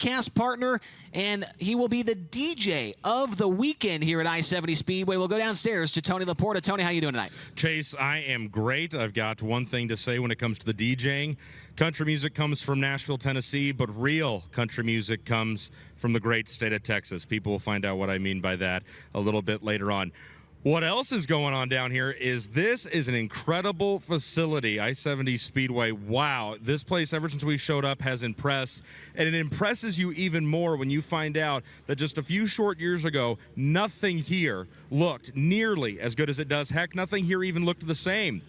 broadcast partner, and he will be the DJ of the weekend here at I-70 Speedway. We'll go downstairs to Tony Laporta. Tony, how you doing tonight? Chase, I am great. I've got one thing to say when it comes to the DJing. Country music comes from Nashville, Tennessee, but real country music comes from the great state of Texas. People will find out what I mean by that a little bit later on. What else is going on down here is this is an incredible facility, I-70 Speedway. Wow, this place, ever since we showed up, has impressed. And it impresses you even more when you find out that just a few short years ago, nothing here looked nearly as good as it does. Heck, nothing here even looked the same.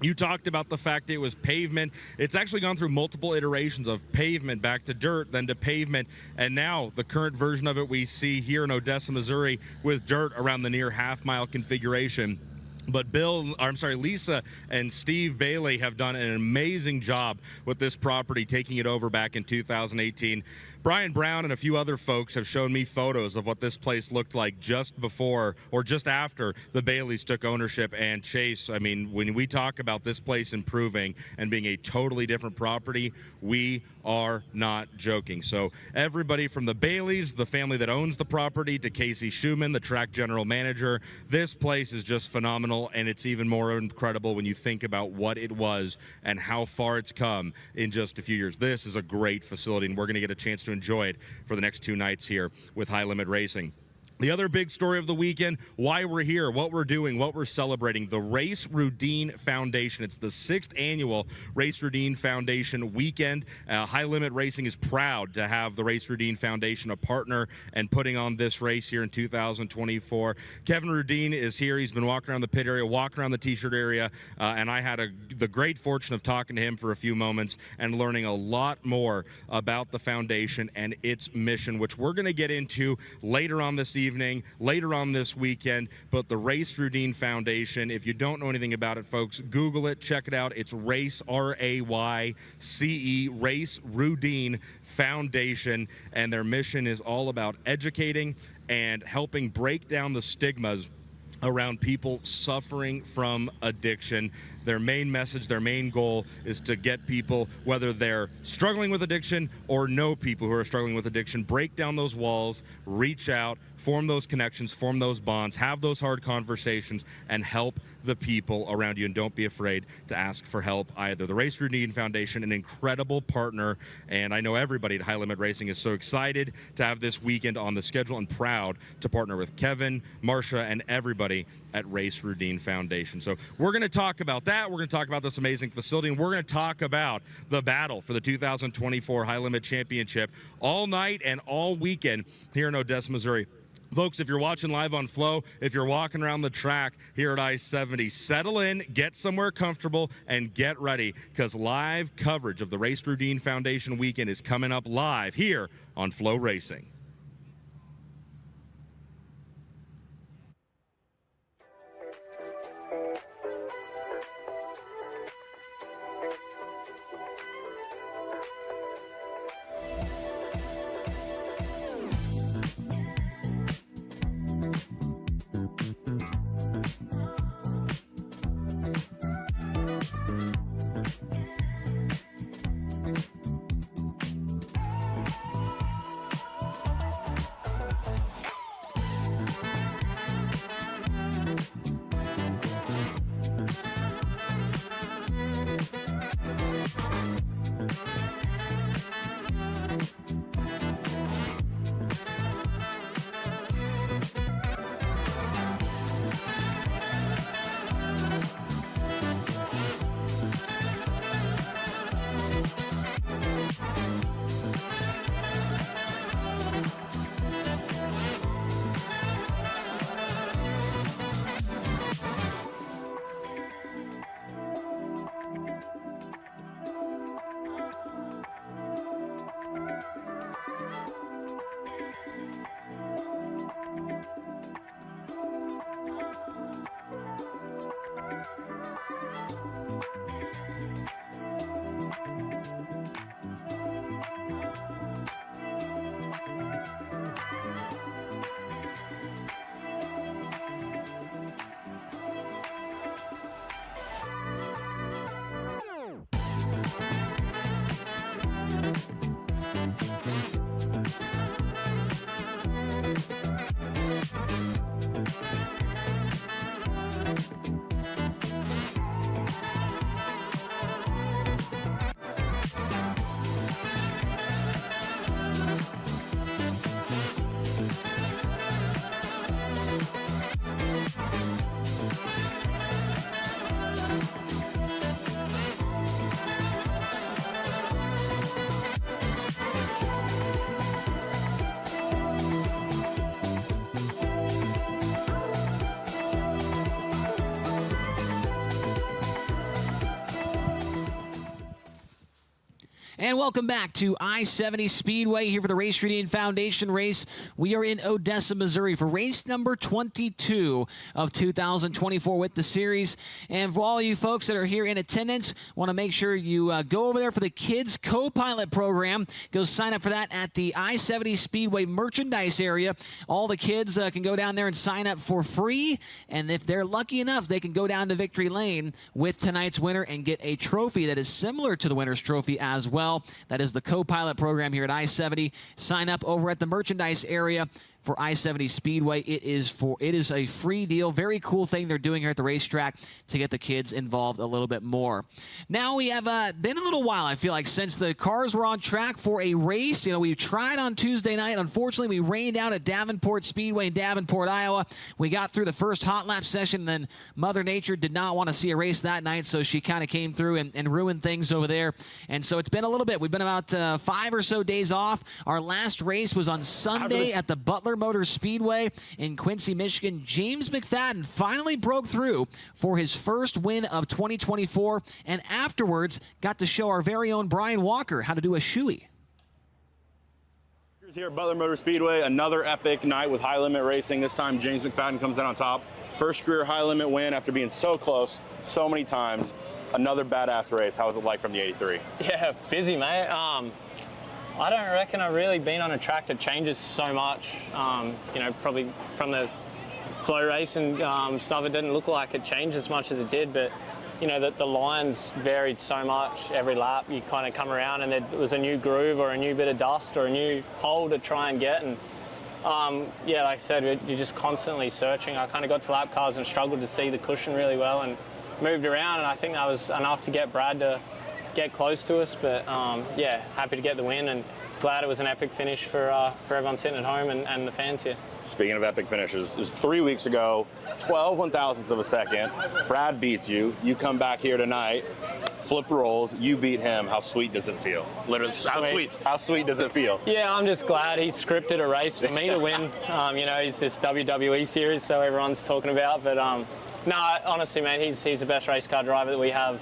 You talked about the fact it was pavement. It's actually gone through multiple iterations of pavement, back to dirt, then to pavement, and now the current version of it we see here in Odessa, Missouri, with dirt around the near half-mile configuration. But Lisa and Steve Bailey have done an amazing job with this property, taking it over back in 2018. Brian Brown and a few other folks have shown me photos of what this place looked like just before or just after the Baileys took ownership. And Chase, I mean, when we talk about this place improving and being a totally different property, we are not joking. So everybody from the Baileys, the family that owns the property, to Casey Schumann, the track general manager, this place is just phenomenal, and it's even more incredible when you think about what it was and how far it's come in just a few years. This is a great facility, and we're going to get a chance to enjoy it for the next 2 nights here with High Limit Racing. The other big story of the weekend, why we're here, what we're doing, what we're celebrating, the Race Rudine Foundation. It's the 6th annual Race Rudine Foundation weekend. High Limit Racing is proud to have the Race Rudine Foundation a partner and putting on this race here in 2024. Kevin Rudine is here. He's been walking around the pit area, walking around the t-shirt area, and I had the great fortune of talking to him for a few moments and learning a lot more about the foundation and its mission, which we're going to get into later on this evening, later on this weekend. But the Race Rudine Foundation, if you don't know anything about it, folks, Google it, check it out. It's Race, R-A-Y-C-E, Race Rudine Foundation, and their mission is all about educating and helping break down the stigmas around people suffering from addiction. Their main message, their main goal is to get people, whether they're struggling with addiction or know people who are struggling with addiction, break down those walls, reach out, form those connections, form those bonds, have those hard conversations, and help the people around you. And don't be afraid to ask for help either. The Race Rudine Foundation, an incredible partner, and I know everybody at High Limit Racing is so excited to have this weekend on the schedule and proud to partner with Kevin, Marcia, and everybody at Race Rudine Foundation. So we're going to talk about that. We're going to talk about this amazing facility, and we're going to talk about the battle for the 2024 High Limit Championship all night and all weekend here in Odessa, Missouri. Folks, if you're watching live on Flow, if you're walking around the track here at I-70, settle in, get somewhere comfortable, and get ready, because live coverage of the Race Rudine Foundation weekend is coming up live here on Flow Racing. And welcome back to I-70 Speedway here for the Race Union Foundation race. We are in Odessa, Missouri for race number 22 of 2024 with the series. And for all you folks that are here in attendance, want to make sure you go over there for the Kids Co-Pilot program. Go sign up for that at the I-70 Speedway merchandise area. All the kids can go down there and sign up for free. And if they're lucky enough, they can go down to Victory Lane with tonight's winner and get a trophy that is similar to the winner's trophy as well. That is the co-pilot program here at I-70. Sign up over at the merchandise area for I-70 Speedway. It is a free deal. Very cool thing they're doing here at the racetrack to get the kids involved a little bit more. Now we have been a little while, I feel like, since the cars were on track for a race. You know, we tried on Tuesday night. Unfortunately, we rained out at Davenport Speedway in Davenport, Iowa. We got through the first hot lap session, and then Mother Nature did not want to see a race that night, so she kind of came through and ruined things over there. And so it's been a little bit. We've been about 5 or so days off. Our last race was on Sunday at the Butler Motor Speedway in Quincy, Michigan. James McFadden finally broke through for his first win of 2024, and afterwards got to show our very own Brian Walker how to do a shoey. Here at Butler Motor Speedway, another epic night with high limit racing. This time James McFadden comes out on top. First career high limit win after being so close so many times. Another badass race. How was it like from the 83? Yeah, busy, mate. I don't reckon I've really been on a track that changes so much. You know, probably from the FloRacing stuff, it didn't look like it changed as much as it did, but you know, the lines varied so much every lap. You kind of come around and there was a new groove or a new bit of dust or a new hole to try and get. And yeah, like I said, you're just constantly searching. I kind of got to lap cars and struggled to see the cushion really well and moved around, and I think that was enough to get Brad to get close to us. But yeah, happy to get the win and glad it was an epic finish for everyone sitting at home and the fans here. Speaking of epic finishes, it was 3 weeks ago, 12 1/1000ths of a second. Brad beats you. You come back here tonight, flip rolls, you beat him. How sweet does it feel? Literally, how sweet does it feel? Yeah, I'm just glad he scripted a race for me to win. You know, it's this WWE series, so everyone's talking about, but no, honestly, man, he's the best race car driver that we have,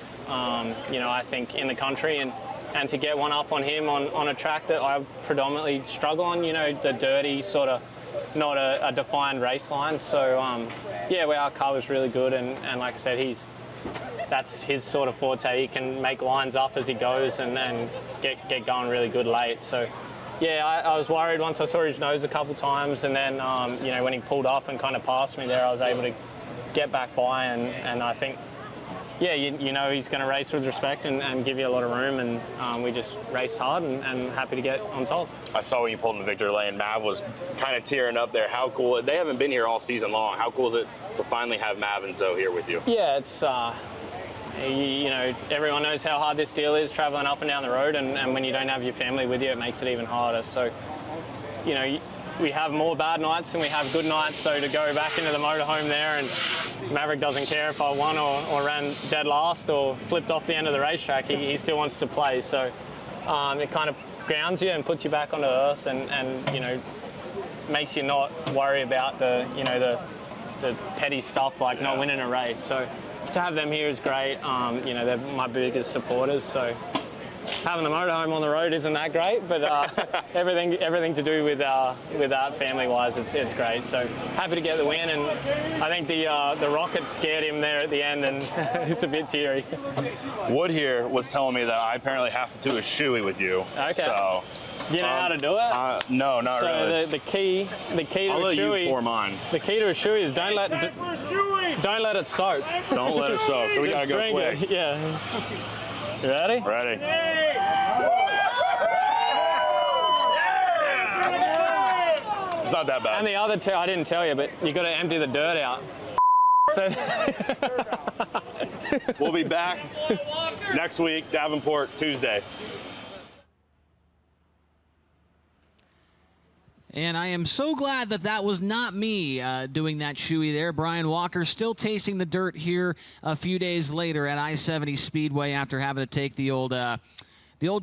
you know, I think in the country, and to get one up on him on a track that I predominantly struggle on, you know, the dirty sort of, not a defined race line. So yeah, well, our car was really good, and like I said, that's his sort of forte. He can make lines up as he goes and get going really good late. So yeah, I was worried once I saw his nose a couple times, and then you know, when he pulled up and kind of passed me there, I was able to get back by, and I think, yeah, you know he's going to race with respect and give you a lot of room, and we just raced hard and happy to get on top. I saw when you pulled in the victory lane, Mav was kind of tearing up there. How cool, they haven't been here all season long. How cool is it to finally have Mav and Zoe here with you? Yeah, it's, you know, everyone knows how hard this deal is, traveling up and down the road, and when you don't have your family with you, it makes it even harder. So, you know, we have more bad nights than we have good nights, so to go back into the motorhome there, and Maverick doesn't care if I won or ran dead last or flipped off the end of the racetrack. He still wants to play, so it kind of grounds you and puts you back onto earth, and you know, makes you not worry about the, you know, the petty stuff like not winning a race. So to have them here is great. You know, they're my biggest supporters, so having the motorhome on the road isn't that great, but everything to do with that family-wise, it's great. So happy to get the win, and I think the rocket scared him there at the end, and it's a bit teary. Wood here was telling me that I apparently have to do a shoey with you. Okay. So, do you know how to do it? No, not really. So the key to I'll a let shoey. you pour mine. The key to a shoey is don't let it soak. Don't let it soak. So we gotta go quick. It. Yeah. You ready? Ready. It's not that bad. And the other two, I didn't tell you, but you got to empty the dirt out. So we'll be back next week, Davenport, Tuesday. And I am so glad that that was not me doing that shoey there. Brian Walker still tasting the dirt here a few days later at I-70 Speedway after having to take the old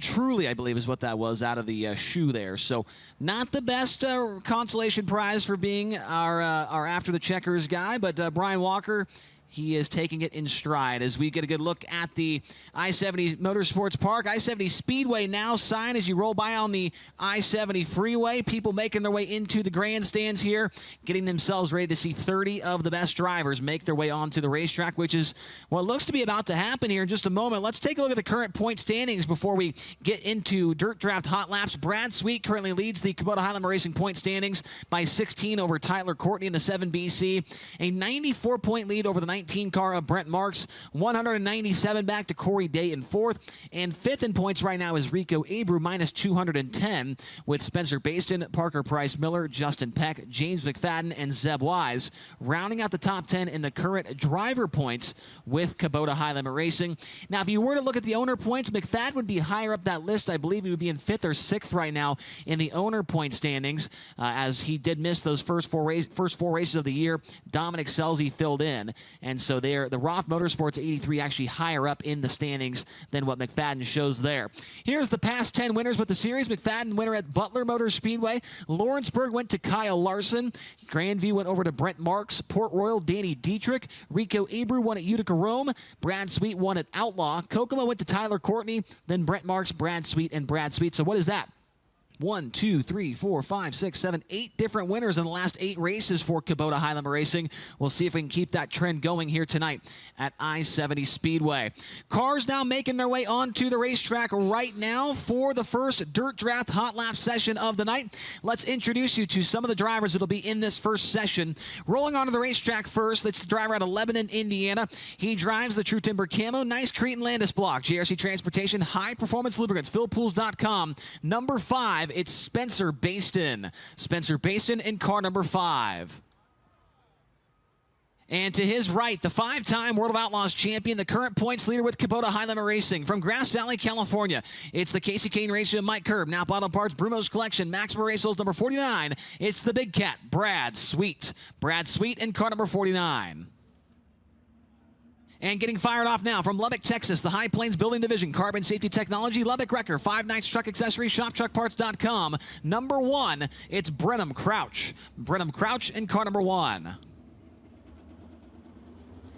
Truly, I believe is what that was, out of the shoe there. So not the best consolation prize for being our After the Checkers guy, but Brian Walker, he is taking it in stride as we get a good look at the I-70 Motorsports Park. I-70 Speedway now sign as you roll by on the I-70 freeway. People making their way into the grandstands here, getting themselves ready to see 30 of the best drivers make their way onto the racetrack, which is what looks to be about to happen here in just a moment. Let's take a look at the current point standings before we get into Dirt Draft Hot Laps. Brad Sweet currently leads the Kubota Highland Racing point standings by 16 over Tyler Courtney in the 7BC. A 94-point lead over the 19 car of Brent Marks. 197 back to Corey Day in fourth. And fifth in points right now is Rico Abreu, minus 210, with Spencer Baston, Parker Price Miller, Justin Peck, James McFadden, and Zeb Wise rounding out the top 10 in the current driver points with Kubota Highland Racing. Now, if you were to look at the owner points, McFadden would be higher up that list. I believe he would be in fifth or sixth right now in the owner point standings, as he did miss those first four races of the year. Dominic Selzy filled in, and so there, the Roth Motorsports 83 actually higher up in the standings than what McFadden shows there. Here's the past 10 winners with the series. McFadden winner at Butler Motor Speedway. Lawrenceburg went to Kyle Larson. Grandview went over to Brent Marks. Port Royal, Danny Dietrich. Rico Abreu won at Utica Rome. Brad Sweet won at Outlaw. Kokomo went to Tyler Courtney. Then Brent Marks, Brad Sweet, and Brad Sweet. So what is that? 1, 2, 3, 4, 5, 6, 7, 8 different winners in the last 8 races for Kubota Highland Racing. We'll see if we can keep that trend going here tonight at I-70 Speedway. Cars now making their way onto the racetrack right now for the first Dirt Draft Hot Lap session of the night. Let's introduce you to some of the drivers that will be in this first session. Rolling onto the racetrack first, that's the driver out of Lebanon, Indiana. He drives the True Timber Camo, nice Cretan Landis block, JRC Transportation, High Performance Lubricants, philpools.com. Number 5, it's Spencer Baston. Spencer Baston in car number 5. And to his right, the 5-time World of Outlaws champion, the current points leader with Kubota Highland Racing from Grass Valley, California. It's the Casey Kane Racing, Mike Curb, Napa Auto Parts, Brumo's Collection, Maxima Racers number 49. It's the Big Cat, Brad Sweet. Brad Sweet in car number 49. And getting fired off now from Lubbock, Texas, the High Plains Building Division, Carbon Safety Technology, Lubbock Wrecker, 5 Nights Truck Accessories, ShopTruckParts.com. Number 1, it's Brenham Crouch. Brenham Crouch in car number 1.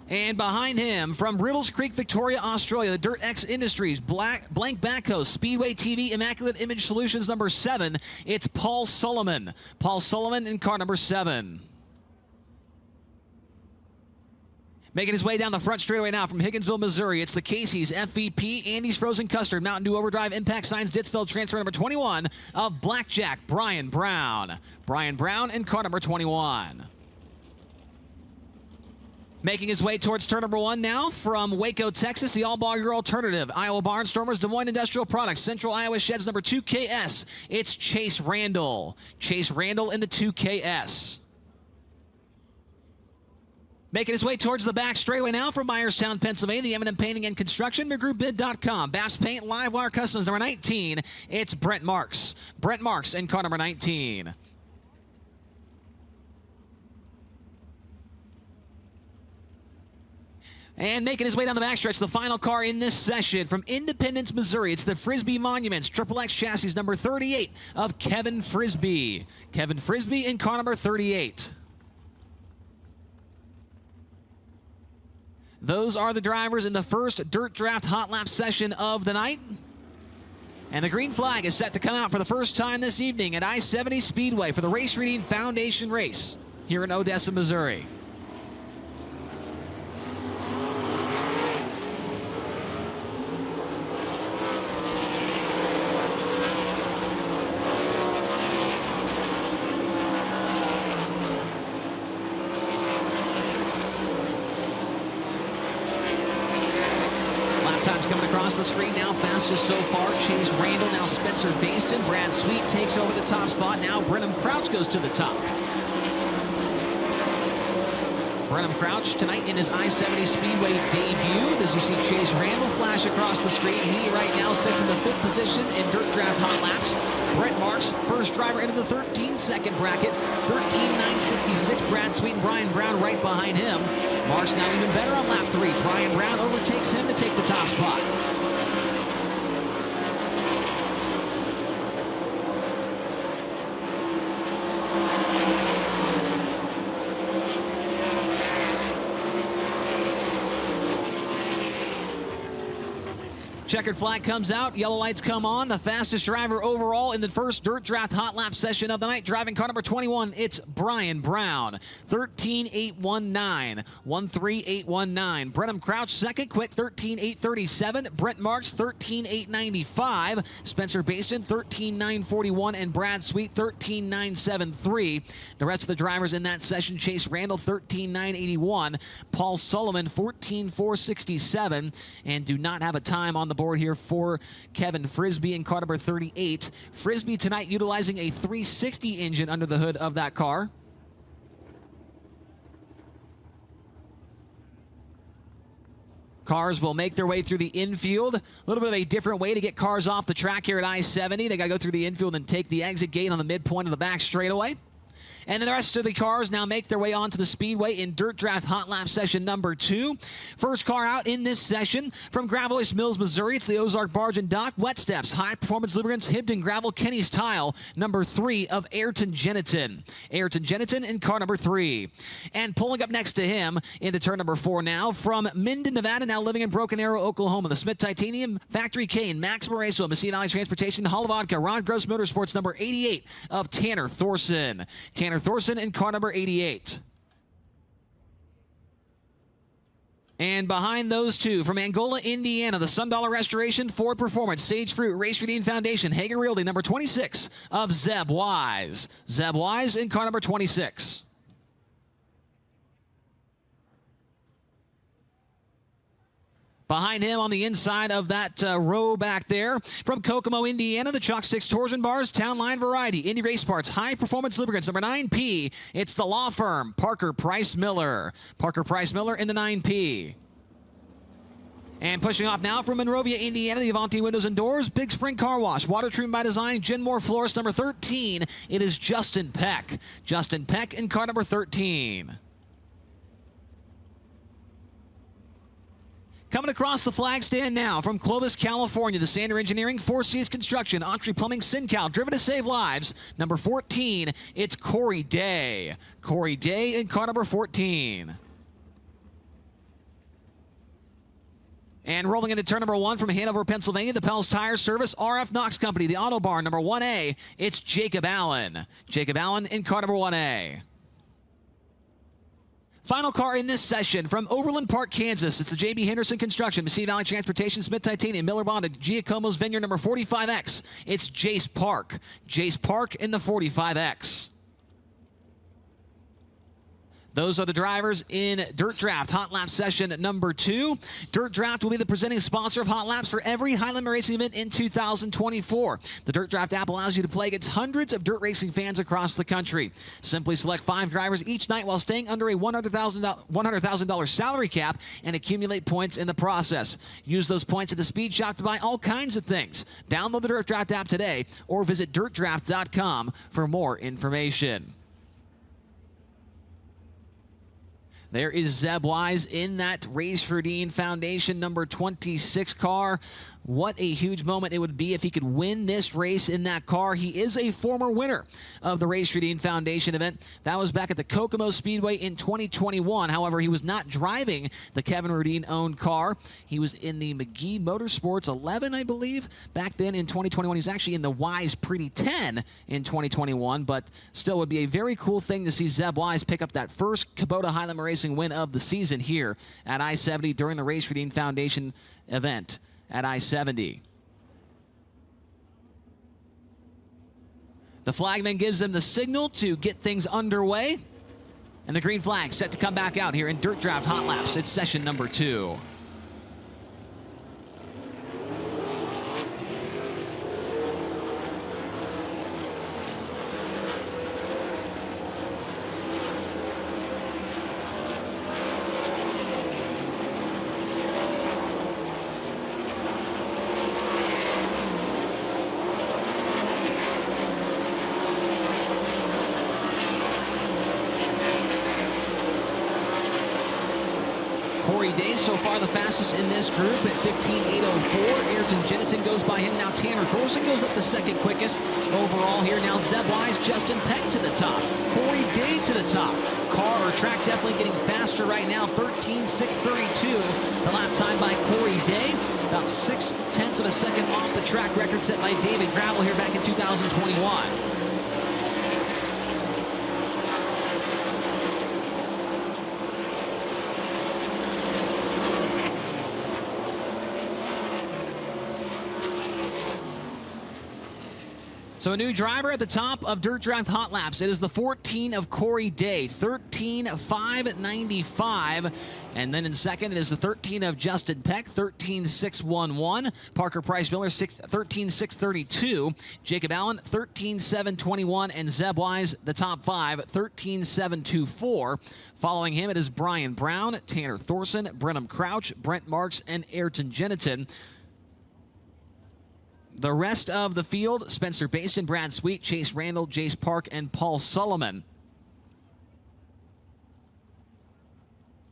And behind him, from Riddles Creek, Victoria, Australia, the Dirt X Industries, Blank Backhoe, Speedway TV, Immaculate Image Solutions, number 7, it's Paul Sullivan. Paul Sullivan in car number 7. Making his way down the front straightaway now from Higginsville, Missouri, it's the Casey's FVP, Andy's Frozen Custard, Mountain Dew Overdrive, Impact Signs, Ditsville transfer number 21 of Blackjack, Brian Brown. Brian Brown in car number 21. Making his way towards turn number 1 now from Waco, Texas, the all-Bogger Alternative, Iowa Barnstormers, Des Moines Industrial Products, Central Iowa Sheds number 2KS. It's Chase Randall. Chase Randall in the 2KS. Making his way towards the back straightaway now from Myerstown, Pennsylvania, the M&M Painting and Construction, McGrewBid.com, Baps Paint, Livewire Customs, number 19, it's Brent Marks. Brent Marks in car number 19. And making his way down the backstretch, the final car in this session from Independence, Missouri. It's the Frisbee Monuments, XXX Chassis number 38 of Kevin Frisbee. Kevin Frisbee in car number 38. Those are the drivers in the first Dirt Draft Hot Lap session of the night. And the green flag is set to come out for the first time this evening at I-70 Speedway for the Race Reading Foundation race here in Odessa, Missouri. Times coming across the screen now, fastest so far, Chase Randall, now Spencer Baston. Brad Sweet takes over the top spot. Now Brenham Crouch goes to the top. Brenham Crouch tonight in his I-70 Speedway debut. As you see Chase Randall flash across the screen, he right now sits in the 5th position in Dirt Draft Hot Laps. Brent Marks, first driver into the 13-second bracket, 13.966. Brad Sweet and Brian Brown right behind him. Marks now even better on lap 3. Brian Brown overtakes him to take the top spot. Checkered flag comes out, yellow lights come on. The fastest driver overall in the first Dirt Draft Hot Lap session of the night, driving car number 21, it's Brian Brown. 13.819, 13.819. Brenham Crouch second, quick 13.837. Brent Marks 13.895. Spencer Baston 13.941, and Brad Sweet 13.973. The rest of the drivers in that session: Chase Randall 13.981, Paul Sullivan 14.467, and do not have a time on the board here for Kevin Frisbee in car number 38. Frisbee tonight utilizing a 360 engine under the hood of that car. Cars will make their way through the infield. A little bit of a different way to get cars off the track here at I-70. They got to go through the infield and take the exit gate on the midpoint of the back straightaway. And then the rest of the cars now make their way onto the Speedway in Dirt Draft Hot Lap session number 2. First car out in this session from Gravel Ice Mills, Missouri. It's the Ozark Barge and Dock. Wet Steps, High Performance Lubricants, Hibden Gravel, Kenny's Tile, number 3 of Ayrton Jeniton. Ayrton Jeniton in car number 3. And pulling up next to him into turn number 4 now from Minden, Nevada, now living in Broken Arrow, Oklahoma. The Smith Titanium, Factory Cane, Max Moreso, Messina Valley Transportation, Hall of Vodka, Ron Gross Motorsports, number 88 of Tanner Thorson. Tanner Thorson in car number 88. And behind those two, from Angola, Indiana, the Sundollar Restoration, Ford Performance, Sage Fruit, Race Redeem Foundation, Hager Realty, number 26 of Zeb Wise. Zeb Wise in car number 26. Behind him on the inside of that row back there, from Kokomo, Indiana, the Chalk Sticks Torsion Bars, Town Line Variety, Indy Race Parts, High Performance Lubricants, number 9P. It's the law firm, Parker Price Miller. Parker Price Miller in the 9P. And pushing off now from Monrovia, Indiana, the Avanti Windows and Doors, Big Spring Car Wash, Water Treatment by Design, Genmore Florist, number 13. It is Justin Peck. Justin Peck in car number 13. Coming across the flag stand now from Clovis, California, the Sander Engineering, Four Seas Construction, Entree Plumbing, SynCal, Driven to Save Lives, number 14, it's Corey Day. Corey Day in car number 14. And rolling into turn number 1 from Hanover, Pennsylvania, the Pell's Tire Service, RF Knox Company, the Auto Barn, number 1A, it's Jacob Allen. Jacob Allen in car number 1A. Final car in this session from Overland Park, Kansas. It's the J.B. Henderson Construction, Messina Valley Transportation, Smith Titanium, Miller Bonded, Giacomo's Vineyard, number 45X. It's Jace Park. Jace Park in the 45X. Those are the drivers in Dirt Draft Hot Lap session number 2. Dirt Draft will be the presenting sponsor of Hot Laps for every Highland racing event in 2024. The Dirt Draft app allows you to play against hundreds of dirt racing fans across the country. Simply select 5 drivers each night while staying under a $100,000 salary cap and accumulate points in the process. Use those points at the speed shop to buy all kinds of things. Download the Dirt Draft app today or visit dirtdraft.com for more information. There is Zeb Wise in that Race Redeem Foundation number 26 car. What a huge moment it would be if he could win this race in that car. He is a former winner of the Race Redeem Foundation event. That was back at the Kokomo Speedway in 2021. However, he was not driving the Kevin Rudeen-owned car. He was in the McGee Motorsports 11, I believe, back then in 2021. He was actually in the Wise Pretty 10 in 2021, but still would be a very cool thing to see Zeb Wise pick up that first Kubota Highland Racing win of the season here at I-70 during the Race Redeem Foundation event at I-70. The flagman gives them the signal to get things underway, and the green flag set to come back out here in Dirt Draft Hot Laps. It's session number 2. Corey Day so far the fastest in this group at 15.804. Ayrton Jeniton goes by him. Now Tanner Thorson goes up to second quickest overall here. Now Zeb Wise, Justin Peck to the top. Corey Day to the top. Car or track definitely getting faster right now. 13.632 the lap time by Corey Day. about 0.6 of a second off the track record set by David Gravel here back in 2021. So a new driver at the top of Dirt Draft Hot Laps. It is the 14 of Corey Day, 13.595. And then in second, it is the 13 of Justin Peck, 13.611. Parker Price Miller, 13.632. Jacob Allen, 13.721. And Zeb Wise, the top five, 13.724. Following him, it is Brian Brown, Tanner Thorson, Brenham Crouch, Brent Marks, and Ayrton Jeniton. The rest of the field, Spencer Baston, Brad Sweet, Chase Randall, Jace Park, and Paul Sullivan.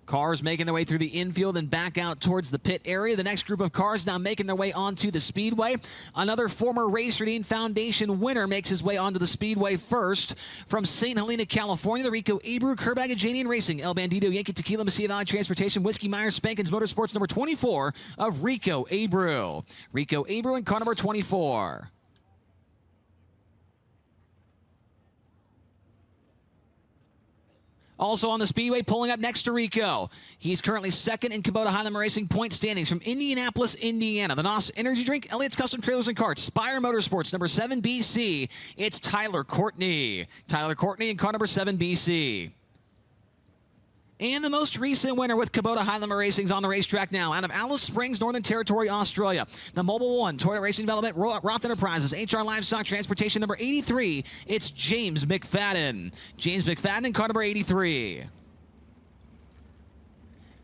Cars making their way through the infield and back out towards the pit area. The next group of cars now making their way onto the Speedway. Another former Race Redeem Foundation winner makes his way onto the Speedway first. From St. Helena, California, the Rico Abreu, Kerbagajanian Racing, El Bandido, Yankee Tequila, Mesilla Valley Transportation, Whiskey Myers, Spankins Motorsports, number 24 of Rico Abreu. Rico Abreu in car number 24. Also on the Speedway, pulling up next to Rico. He's currently second in Kubota Highland Racing point standings from Indianapolis, Indiana. The NOS Energy Drink, Elliott's Custom Trailers and Carts, Spire Motorsports, number 7 BC. It's Tyler Courtney. Tyler Courtney in car number 7 BC. And the most recent winner with Kubota Highland Racing's on the racetrack now, out of Alice Springs, Northern Territory, Australia. The Mobile One, Toyota Racing Development, Roth Enterprises, HR Livestock Transportation, number 83. It's James McFadden. James McFadden in car number 83.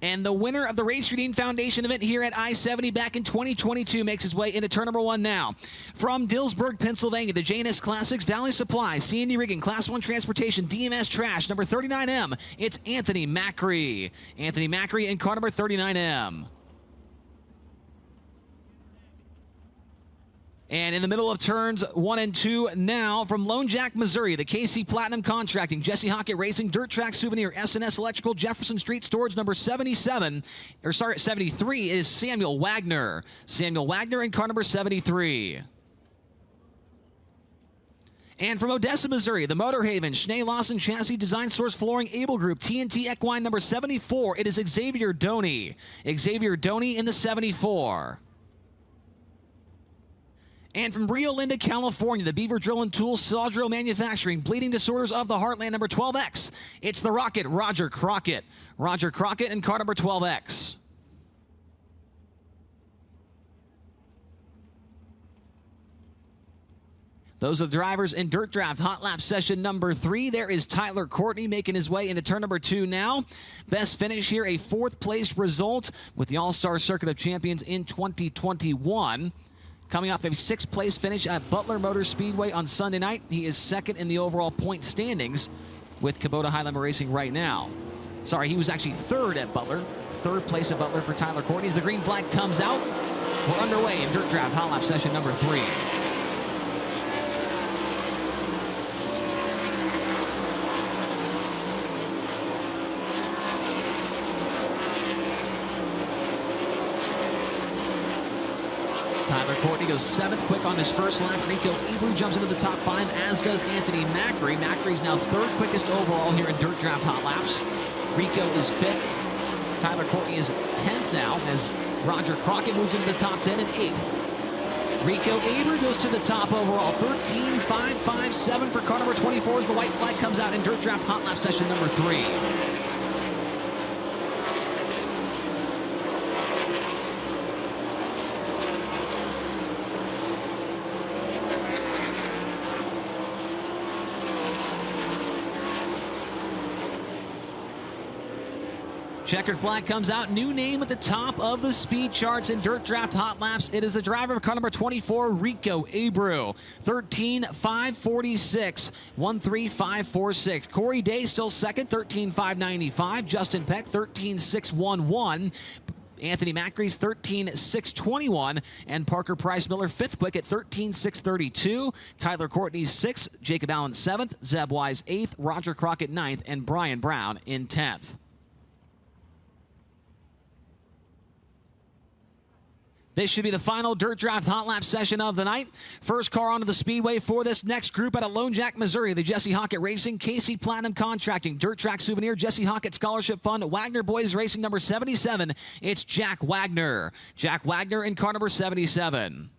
And the winner of the Race Redeem Foundation event here at I-70 back in 2022 makes his way into turn number 1 now. From Dillsburg, Pennsylvania, the J&S Classics, Valley Supply, C&D Rigging, Class 1 Transportation, DMS Trash, number 39M. It's Anthony Macri. Anthony Macri in car number 39M. And in the middle of turns 1 and 2 now, from Lone Jack, Missouri, the KC Platinum Contracting, Jesse Hockett Racing, Dirt Track Souvenir, S&S Electrical, Jefferson Street Storage, number 73 is Samuel Wagner. Samuel Wagner in car number 73. And from Odessa, Missouri, the Motorhaven, Schnee Lawson Chassis Design Source Flooring Able Group, TNT Equine number 74, it is Xavier Doney. Xavier Doney in the 74. And from Rio Linda, California, the Beaver Drill and Tools, Saw Drill Manufacturing, Bleeding Disorders of the Heartland, number 12X. It's the Rocket, Roger Crockett. Roger Crockett in car number 12X. Those are the drivers in Dirt Draft Hot Lap session number 3. There is Tyler Courtney making his way into turn number 2 now. Best finish here, a 4th place result with the All-Star Circuit of Champions in 2021. Coming off a 6th place finish at Butler Motor Speedway on Sunday night. He is second in the overall point standings with Kubota Highland Racing right now. Sorry, he was actually 3rd at Butler. 3rd place at Butler for Tyler Courtney. As the green flag comes out, we're underway in Dirt Draft Hot Lap session number 3. Tyler Courtney goes 7th quick on his first lap. Rico Abreu jumps into the top 5, as does Anthony Macri. Macri's now 3rd quickest overall here in Dirt Draft Hot Laps. Rico is 5th. Tyler Courtney is 10th now, as Roger Crockett moves into the top 10 and 8th. Rico Abreu goes to the top overall, 13.557 for car number 24 as the white flag comes out in Dirt Draft Hot Lap session number 3. Checkered flag comes out. New name at the top of the speed charts in Dirt Draft Hot Laps. It is the driver of car number 24, Rico Abreu. 13.546, 13546. Corey Day still second, 13.595. Justin Peck, 13.611. Anthony Macri's 13.621, and Parker Price Miller 5th quick at 13.632. Tyler Courtney's 6th, Jacob Allen 7th, Zeb Wise 8th, Roger Crockett 9th, and Brian Brown in 10th. This should be the final Dirt Draft Hot Lap session of the night. First car onto the Speedway for this next group out of Lone Jack, Missouri. The Jesse Hockett Racing, Casey Platinum Contracting, Dirt Track Souvenir, Jesse Hockett Scholarship Fund, Wagner Boys Racing number 77. It's Jack Wagner. Jack Wagner in car number 77.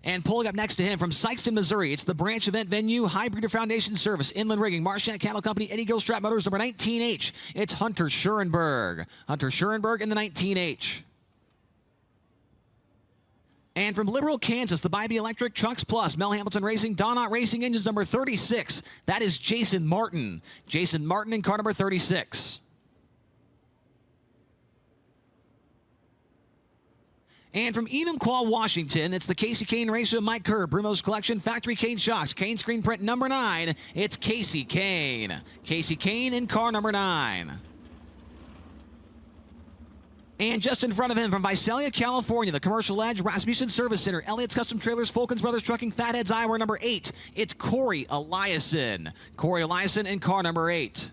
And pulling up next to him from Sykeston, Missouri, it's the Branch Event Venue, High Breeder Foundation Service, Inland Rigging, Marchand Cattle Company, Eddie Gilstrap Motors, number 19H. It's Hunter Schurenberg. Hunter Schurenberg in the 19H. And from Liberal, Kansas, the Bybee Electric Trucks Plus, Mel Hamilton Racing, Donut Racing Engines number 36. That is Jason Martin. Jason Martin in car number 36. And from Enumclaw, Washington, it's the Casey Kane Racer, Mike Kerr, Brumo's Collection, Factory Kane Shocks, Kane Screen Print number 9. It's Casey Kane. Casey Kane in car number 9. And just in front of him from Visalia, California, the Commercial Edge, Rasmussen Service Center, Elliott's Custom Trailers, Fulkins Brothers Trucking, Fatheads Iowa number 8. It's Corey Eliason. Corey Eliason in car number 8.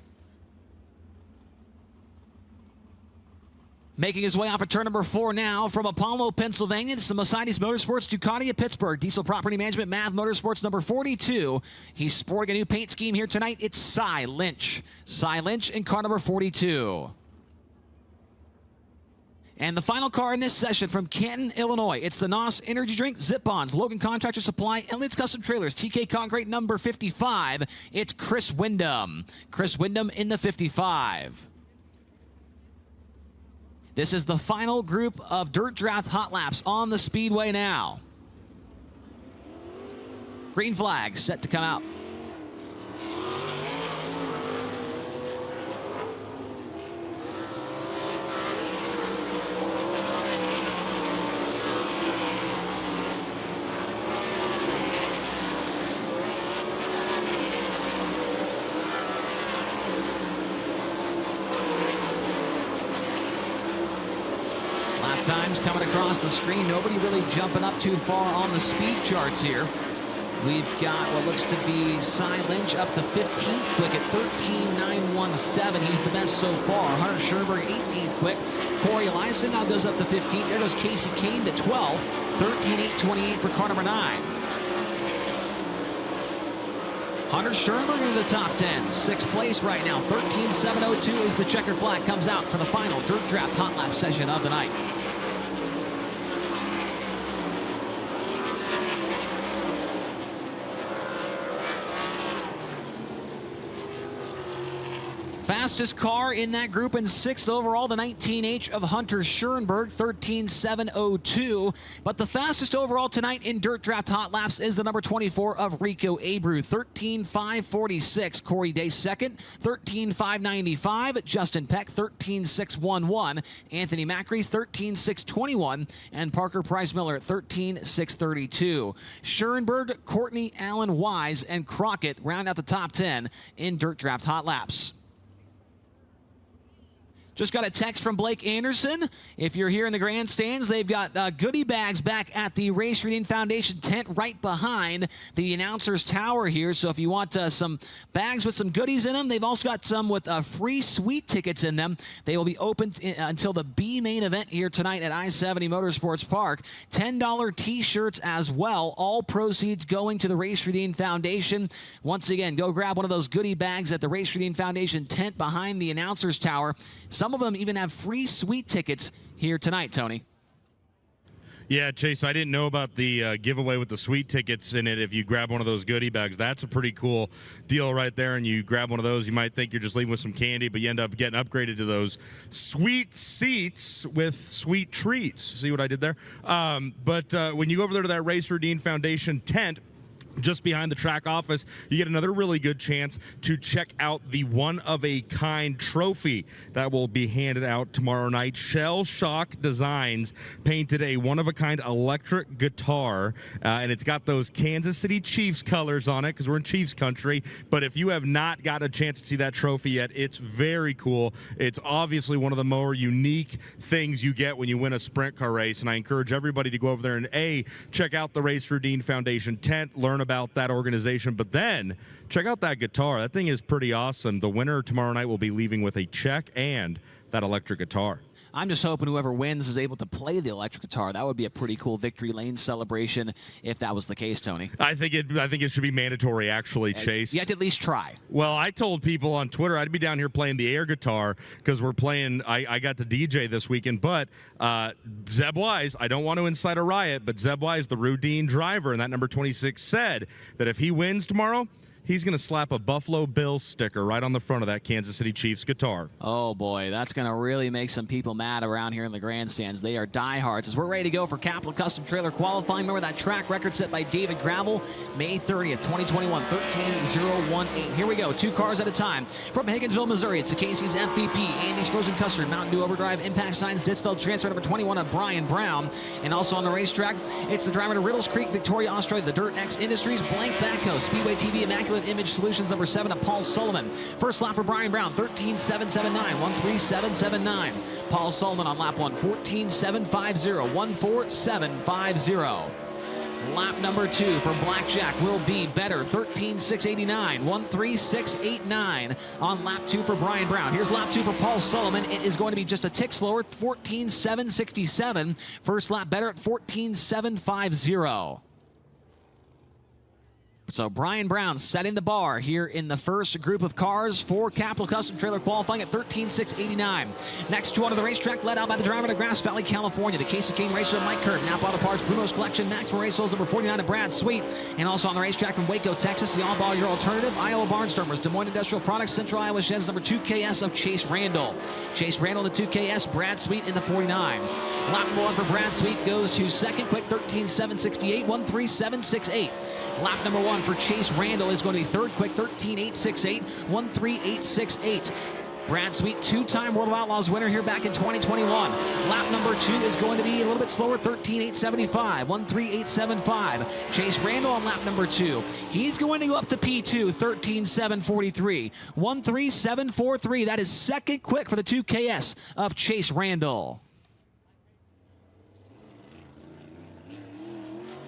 Making his way off of turn number 4 now from Apollo, Pennsylvania. It's the Mercedes Motorsports Ducati of Pittsburgh. Diesel Property Management, Mav Motorsports number 42. He's sporting a new paint scheme here tonight. It's Cy Lynch. Cy Lynch in car number 42. And the final car in this session from Canton, Illinois. It's the NOS Energy Drink, Zip-Ons, Logan Contractor Supply, Elliott's Custom Trailers, TK Concrete number 55. It's Chris Wyndham. Chris Wyndham in the 55. This is the final group of Dirt Draft Hot Laps on the Speedway now. Green flag set to come out. Times coming across the screen. Nobody really jumping up too far on the speed charts here. We've got what looks to be Cy Lynch up to 15th quick at 13.917. He's the best so far. Hunter Schurenberg 18th quick. Corey Eliason now goes up to 15th. There goes Casey Kane to 12th. 13.828 for car number 9. Hunter Schurenberg into the top 10. 6th place right now. 13.702 is the checker flag. Comes out for the final Dirt Draft Hot Lap session of the night. Fastest car in that group and 6th overall, the 19H of Hunter Schurenberg, 13.702. But the fastest overall tonight in Dirt Draft Hot Laps is the number 24 of Rico Abreu, 13.546. Corey Day second, 13.595. Justin Peck, 13.611. Anthony Macri, 13.621. And Parker Price Miller at 13.632. Schurenberg, Courtney Allen Wise, and Crockett round out the top 10 in Dirt Draft Hot Laps. Just got a text from Blake Anderson. If you're here in the grandstands, they've got goodie bags back at the Race Reading Foundation tent right behind the announcer's tower here. So if you want some bags with some goodies in them, they've also got some with free suite tickets in them. They will be open until the B main event here tonight at I-70 Motorsports Park. $10 t-shirts as well. All proceeds going to the Race Reading Foundation. Once again, go grab one of those goodie bags at the Race Reading Foundation tent behind the announcer's tower. Some of them even have free suite tickets here tonight, Tony. Yeah, Chase, I didn't know about the giveaway with the suite tickets in it. If you grab one of those goodie bags, that's a pretty cool deal right there. And you grab one of those, you might think you're just leaving with some candy, but you end up getting upgraded to those sweet seats with sweet treats. See what I did there? But when you go over there to that Race Redeem Foundation tent, just behind the track office, you get another really good chance to check out the one-of-a-kind trophy that will be handed out tomorrow night. Shell Shock Designs painted a one-of-a-kind electric guitar, and it's got those Kansas City Chiefs colors on it because we're in Chiefs country. But if you have not got a chance to see that trophy yet, it's very cool. It's obviously one of the more unique things you get when you win a sprint car race, and I encourage everybody to go over there and check out the Race Redeem Foundation tent, learn about that organization, but then check out that guitar. That thing is pretty awesome. The winner tomorrow night will be leaving with a check and that electric guitar. I'm just hoping whoever wins is able to play the electric guitar. That would be a pretty cool victory lane celebration if that was the case, Tony. I think it should be mandatory, actually, Chase. You have to at least try. Well, I told people on Twitter I'd be down here playing the air guitar because we're playing. I got to DJ this weekend, but Zeb Wise, I don't want to incite a riot, but Zeb Wise, the Rudine driver, and that number 26 said that if he wins tomorrow, he's going to slap a Buffalo Bills sticker right on the front of that Kansas City Chiefs guitar. Oh, boy, that's going to really make some people mad around here in the grandstands. They are diehards. As we're ready to go for Capital Custom Trailer qualifying, remember that track record set by David Gravel, May 30th, 2021, 13:018. Here we go, 2 cars at a time. From Higginsville, Missouri, it's the Casey's MVP, Andy's Frozen Custard, Mountain Dew Overdrive, Impact Signs, Ditchfeld Transfer, number 21 of Brian Brown. And also on the racetrack, it's the driver to Riddles Creek, Victoria, Australia, the Dirt X Industries, Blank Backhoe, Speedway TV, Immaculate Image Solutions, number 7 of Paul Sullivan. First lap for Brian Brown, 13:779, 13779. Paul Sullivan on lap 1, 14:750, 14750. Lap number 2 for Blackjack will be better, 13:689, 13689 on lap 2 for Brian Brown. Here's lap 2 for Paul Sullivan. It is going to be just a tick slower, 14:767. First lap better at 14:750. So Brian Brown setting the bar here in the first group of cars for Capital Custom Trailer qualifying at 13:689. Next two onto the racetrack, led out by the driver to Grass Valley, California. The Casey Kane racer, Mike Kurt. Napa Auto Parts, Bruno's Collection, Maxwell Racewheels, number 49 of Brad Sweet. And also on the racetrack from Waco, Texas, the All-Ball Your Alternative, Iowa Barnstormers, Des Moines Industrial Products, Central Iowa Sheds, number 2KS of Chase Randall. Chase Randall in the 2KS, Brad Sweet in the 49. Lap number 1 for Brad Sweet goes to second, quick 13:768, 13768. Lap number 1 for Chase Randall is going to be third, quick 13:868, 13868. Brad Sweet, 2-time World of Outlaws winner here back in 2021. Lap number 2 is going to be a little bit slower, 13:875, 13875. Chase Randall on lap number 2. He's going to go up to P2, 13:743, 13743. That is second quick for the 2KS of Chase Randall.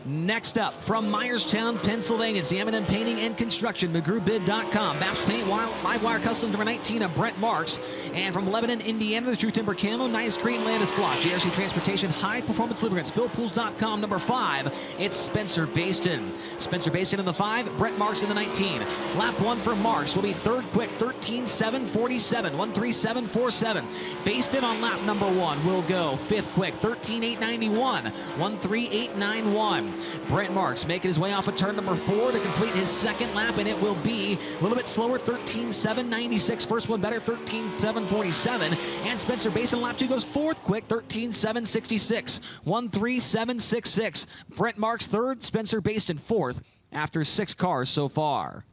Next up, from Myerstown, Pennsylvania, it's the M&M Painting and Construction, McGrewBid.com, Baps Paint, Livewire Custom, number 19 of Brent Marks. And from Lebanon, Indiana, the True Timber Camo, Nice Green Landis Block, JRC Transportation, High Performance Lubricants, PhilPools.com, number 5, it's Spencer Baston. Spencer Baston in the 5, Brent Marks in the 19. Lap 1 for Marks will be third quick, 13:747, 13747. Baston on lap number 1 will go fifth quick, 13:891, 13891. Brent Marks making his way off of turn number 4 to complete his second lap, and it will be a little bit slower, 13:796. First one better, 13:747. And Spencer Baston on lap 2 goes fourth quick, 13:766, 13766. Brent Marks third, Spencer Baston fourth after 6 cars so far.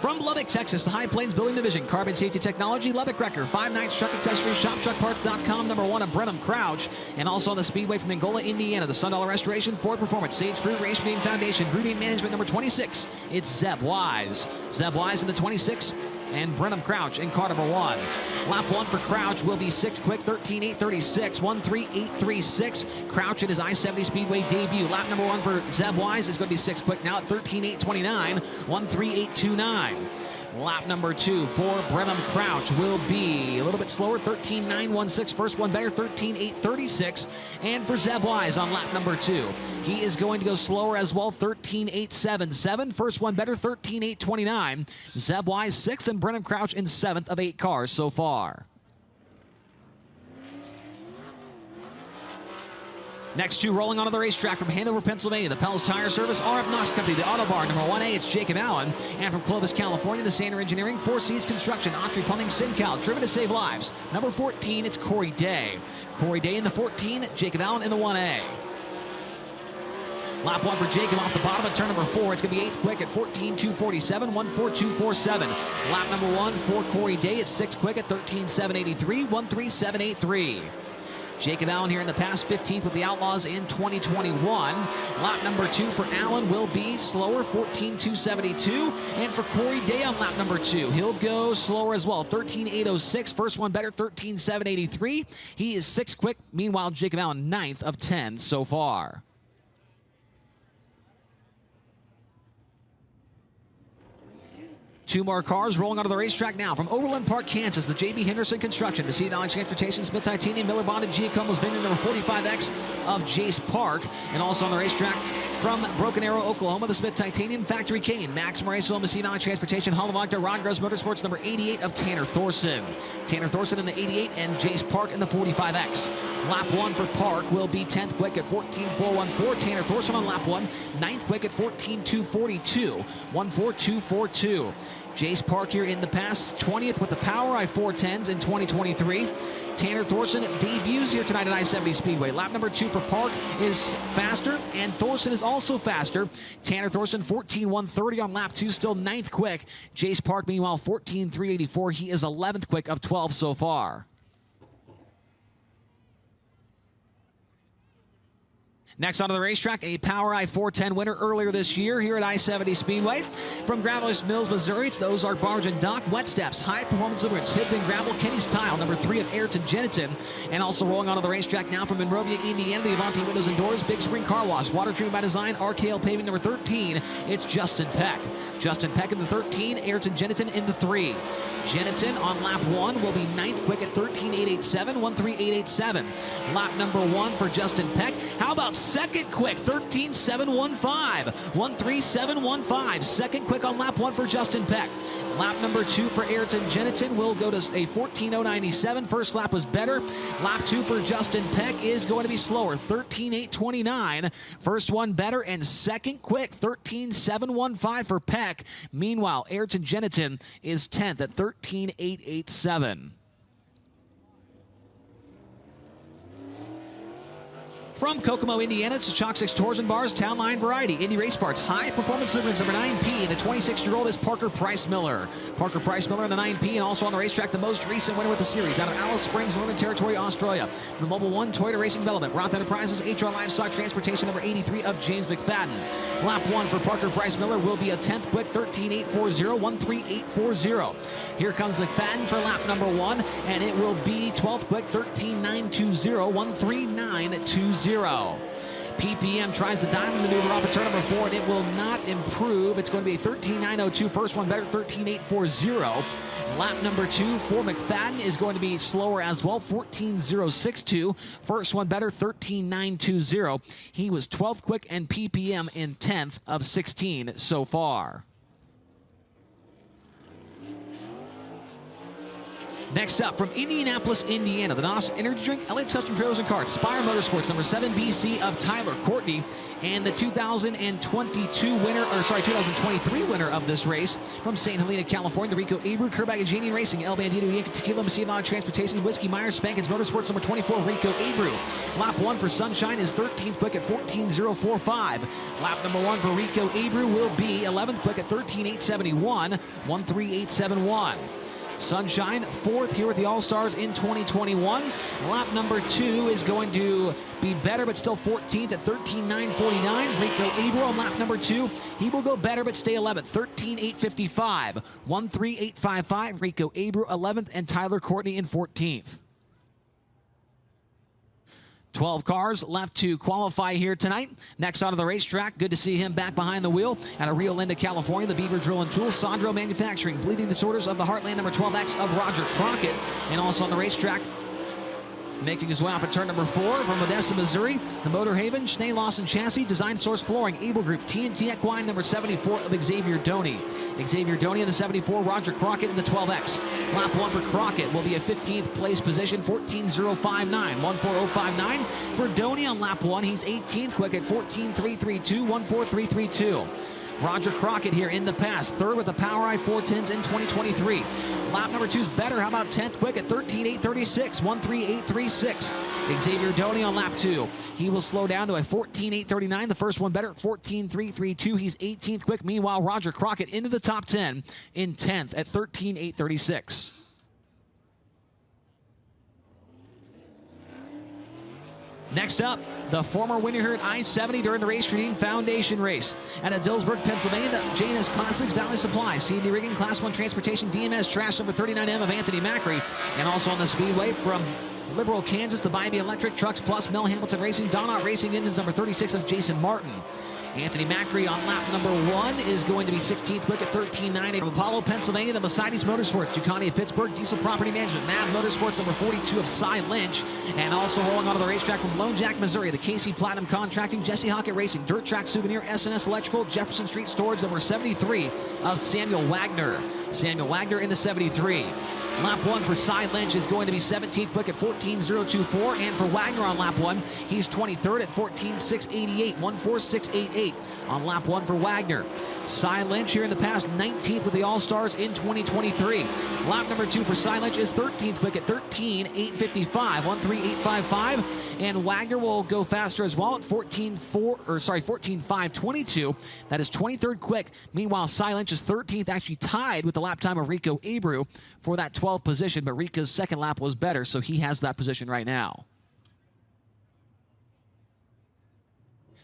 From Lubbock, Texas, the High Plains Building Division, Carbon Safety Technology, Lubbock Wrecker, 5 Nights Truck Accessories, ShopTruckParts.com, number 1 of Brenham Crouch. And also on the Speedway from Angola, Indiana, the Sundollar Restoration, Ford Performance, Sage Fruit, Race Reading Foundation, Routine Management, number 26. It's Zeb Wise. Zeb Wise in the 26. And Brenham Crouch in car number 1. Lap 1 for Crouch will be 6 quick, 13:836, 13836. Crouch at his I-70 Speedway debut. Lap number 1 for Zeb Wise is going to be 6 quick now at 13:829, 13829. Lap number 2 for Brenham Crouch will be a little bit slower, 13:916. First one better, 13:836. And for Zeb Wise on lap number 2, he is going to go slower as well, 13:877. First one better, 13:829. Zeb Wise 6th and Brenham Crouch in 7th of 8 cars so far. Next two rolling onto the racetrack from Hanover, Pennsylvania, the Pell's Tire Service, RF Knox Company, the Auto Bar, number 1A, it's Jacob Allen. And from Clovis, California, the Sander Engineering, Four Seas Construction, Autry Plumbing, SimCal, driven to save lives. Number 14, it's Corey Day. Corey Day in the 14, Jacob Allen in the 1A. Lap 1 for Jacob off the bottom at turn number 4. It's going to be 8th quick at 14:247, 14247. Lap number 1 for Corey Day at 6th quick at 13:783, 13783. Jacob Allen here in the past, 15th with the Outlaws in 2021. Lap number 2 for Allen will be slower, 14:272. And for Corey Day on lap number 2, he'll go slower as well, 13:806. First one better, 13:783. He is 6th quick. Meanwhile, Jacob Allen 9th of 10 so far. 2 more cars rolling onto the racetrack now. From Overland Park, Kansas, the J.B. Henderson Construction, Mercedes Dodge Transportation, Smith Titanium, Miller Bonded, Giacomo's Vineyard, number 45X of Jace Park. And also on the racetrack from Broken Arrow, Oklahoma, the Smith Titanium, Factory Kane, Max Moraes, Mercedes Dodge Transportation, Hall of Octa, Ron Gross Motorsports, number 88 of Tanner Thorson. Tanner Thorson in the 88 and Jace Park in the 45X. Lap 1 for Park will be 10th quick at 14.414. Tanner Thorson on lap 1, 9th quick at 14.242. 14242. Jace Park here in the pass, 20th with the Power I-410s in 2023. Tanner Thorson debuts here tonight at I-70 Speedway. Lap number 2 for Park is faster, and Thorson is also faster. Tanner Thorson 14.130 on lap 2, still 9th quick. Jace Park, meanwhile, 14.384. He is 11th quick of 12 so far. Next onto the racetrack, a Power I-410 winner earlier this year here at I-70 Speedway. From Gravelers Mills, Missouri, it's the Ozark Barge and Dock, Wet Steps, High Performance Lubricants, Hibden Gravel, Kenny's Tile, number 3 of Ayrton Jennington. And also rolling onto the racetrack now from Monrovia, Indiana, the Avanti Windows and Doors, Big Spring Car Wash, Water Treatment by Design, RKL Paving, number 13. It's Justin Peck. Justin Peck in the 13, Ayrton Jennington in the 3. Jennington on lap 1 will be 9th quick at 13.887, 13887. Lap number 1 for Justin Peck. How about second quick, 13.715, 13715. Second quick on lap 1 for Justin Peck. Lap number 2 for Ayrton Jennington will go to a 14.097. First lap was better. Lap 2 for Justin Peck is going to be slower, 13.829. First one better, and second quick, 13.715 for Peck. Meanwhile, Ayrton Jennington is 10th at 13.887. From Kokomo, Indiana, it's the Chalk 6 Tours and Bars Town Line Variety. Indy Race Parts, High Performance Lubricants, number 9P. The 26-year-old is Parker Price Miller. Parker Price Miller in the 9P, and also on the racetrack, the most recent winner with the series out of Alice Springs, Northern Territory, Australia. The Mobile One Toyota Racing Development, Roth Enterprises, HR Livestock Transportation, number 83 of James McFadden. Lap 1 for Parker Price Miller will be a 10th quick, 13.840, 13840. Here comes McFadden for lap number 1, and it will be 12th quick, 13.920, 13920. PPM tries the diamond maneuver off of turn number 4, and it will not improve. It's going to be a 13.902. First one better, 13.840. Lap number 2 for McFadden is going to be slower as well, 14.062. First one better, 13.920. He was 12th quick and PPM in 10th of 16 so far. Next up, from Indianapolis, Indiana, the NOS Energy Drink, Elliott Custom Trailers and Carts, Spire Motorsports, number 7 BC of Tyler Courtney, and the 2023 winner of this race from St. Helena, California, the Rico Abreu, Curbagagini Racing, El Bandito, Yankee Tequila, Messina Transportation, Whiskey Myers, Spankins Motorsports, number 24, Rico Abreu. Lap 1 for Sunshine is 13th quick at 14.045. Lap number 1 for Rico Abreu will be 11th quick at 13.871, 13871. Sunshine 4th here with the All-Stars in 2021. Lap number 2 is going to be better, but still 14th at 13.949. Rico Abreu on lap number 2. He will go better, but stay 11th, 13.855. 13855. Rico Abreu 11th, and Tyler Courtney in 14th. 12 cars left to qualify here tonight. Next onto the racetrack, good to see him back behind the wheel out of Rio Linda, California. The Beaver Drill and Tools, Sandro Manufacturing, Bleeding Disorders of the Heartland, number 12X of Roger Crockett. And also on the racetrack, making his way off at turn number 4 from Odessa, Missouri, the Motor Haven, Schnee Lawson Chassis, Design Source Flooring, Able Group, TNT Equine, number 74 of Xavier Doney. Xavier Doney in the 74, Roger Crockett in the 12X. Lap 1 for Crockett will be a 15th place position, 14.059, 14059. For Doney on lap 1, he's 18th quick at 14.332, 14332. Roger Crockett here in the pass, 3rd with the Power I-410s in 2023. Lap number 2 is better. How about 10th quick at 13.836, 13836. Xavier Doney on lap 2. He will slow down to a 14.839. The first one better at 14.332. He's 18th quick. Meanwhile, Roger Crockett into the top 10 in 10th at 13.836. Next up, the former winner here at I-70 during the Race Redeem Foundation race. Out of Dillsburg, Pennsylvania, the J&S Classics, Valley Supply, C&D Rigging, Class 1 Transportation, DMS Trash, number 39M of Anthony Macri. And also on the Speedway from Liberal, Kansas, the Bybee Electric Trucks Plus, Mel Hamilton Racing, Donut Racing Engines, number 36 of Jason Martin. Anthony Macri on lap number 1 is going to be 16th quick at 13.9. From Apollo, Pennsylvania, the Mercedes Motorsports, Ducati of Pittsburgh, Diesel Property Management, Mav Motorsports, number 42 of Cy Lynch, and also rolling onto the racetrack from Lone Jack, Missouri, the Casey Platinum Contracting, Jesse Hockett Racing, Dirt Track Souvenir, SNS Electrical, Jefferson Street Storage, number 73 of Samuel Wagner. Samuel Wagner in the 73. Lap 1 for Cy Lynch is going to be 17th quick at 14.024, and for Wagner on lap 1, he's 23rd at 14.688, 1.4688 on lap 1 for Wagner. Cy Lynch here in the past 19th with the All-Stars in 2023. Lap number 2 for Cy Lynch is 13th quick at 13.855, 1.3855, and Wagner will go faster as well at 14.522. That is 23rd quick. Meanwhile, Cy Lynch is 13th, actually tied with the lap time of Rico Abreu for that 12th position, but Rico's second lap was better, so he has that position right now.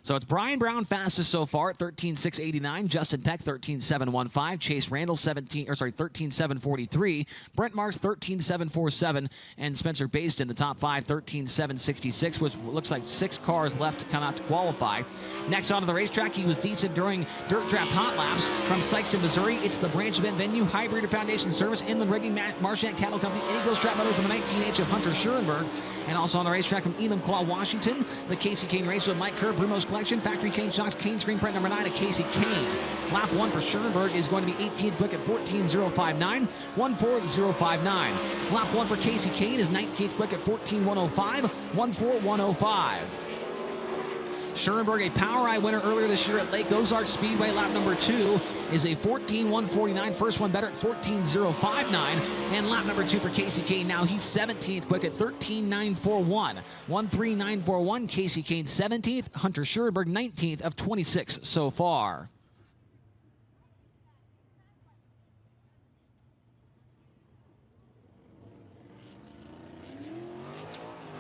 So it's Brian Brown fastest so far at 13.689. Justin Peck 13.715. Chase Randall 13.743. Brent Marks 13.747, and Spencer Based in the top 5 13.766, which looks like 6 cars left to come out to qualify. Next onto the racetrack, he was decent during Dirt Draft Hot Laps from Sikeston, Missouri. It's the branch event venue, High Breeder Foundation Service, Inland Rigging, Marchant Cattle Company, Eagle Strap Motors, number 19H of Hunter Schurenberg, and also on the racetrack from Elam Claw, Washington, the Casey Kane Race with Mike Kerr, Brumo's Collection, Factory Kane Shocks, Kane Screen Print number 9 of Casey Kane. Lap 1 for Schurenberg is going to be 18th quick at 14.059, 1.4059. Lap 1 for Casey Kane is 19th quick at 14.105, 1.4105. Schurenberg, a Power Eye winner earlier this year at Lake Ozark Speedway. Lap number 2 is a 14.149. First one better at 14.059. And lap number 2 for Casey Kane. Now he's 17th quick at 13.941. 1.3941. Casey Kane 17th. Hunter Schurenberg 19th of 26 so far.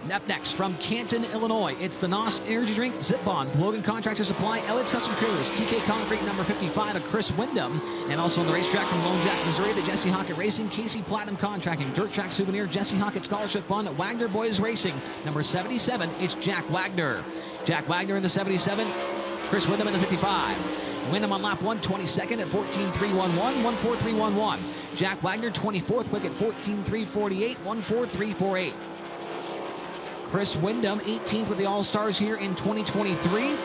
Up next, from Canton, Illinois, it's the NOS Energy Drink, Zip Bonds, Logan Contractor Supply, Elliott's Custom Trailers, TK Concrete, number 55 of Chris Wyndham, and also on the racetrack from Lone Jack, Missouri, the Jesse Hockett Racing, Casey Platinum Contracting, Dirt Track Souvenir, Jesse Hockett Scholarship Fund, Wagner Boys Racing, number 77, it's Jack Wagner. Jack Wagner in the 77, Chris Wyndham in the 55. Wyndham on lap 1, 22nd at 14.311, 1.4311. Jack Wagner 24th quick at 14.348, 1.4348. Chris Wyndham, 18th with the All-Stars here in 2023.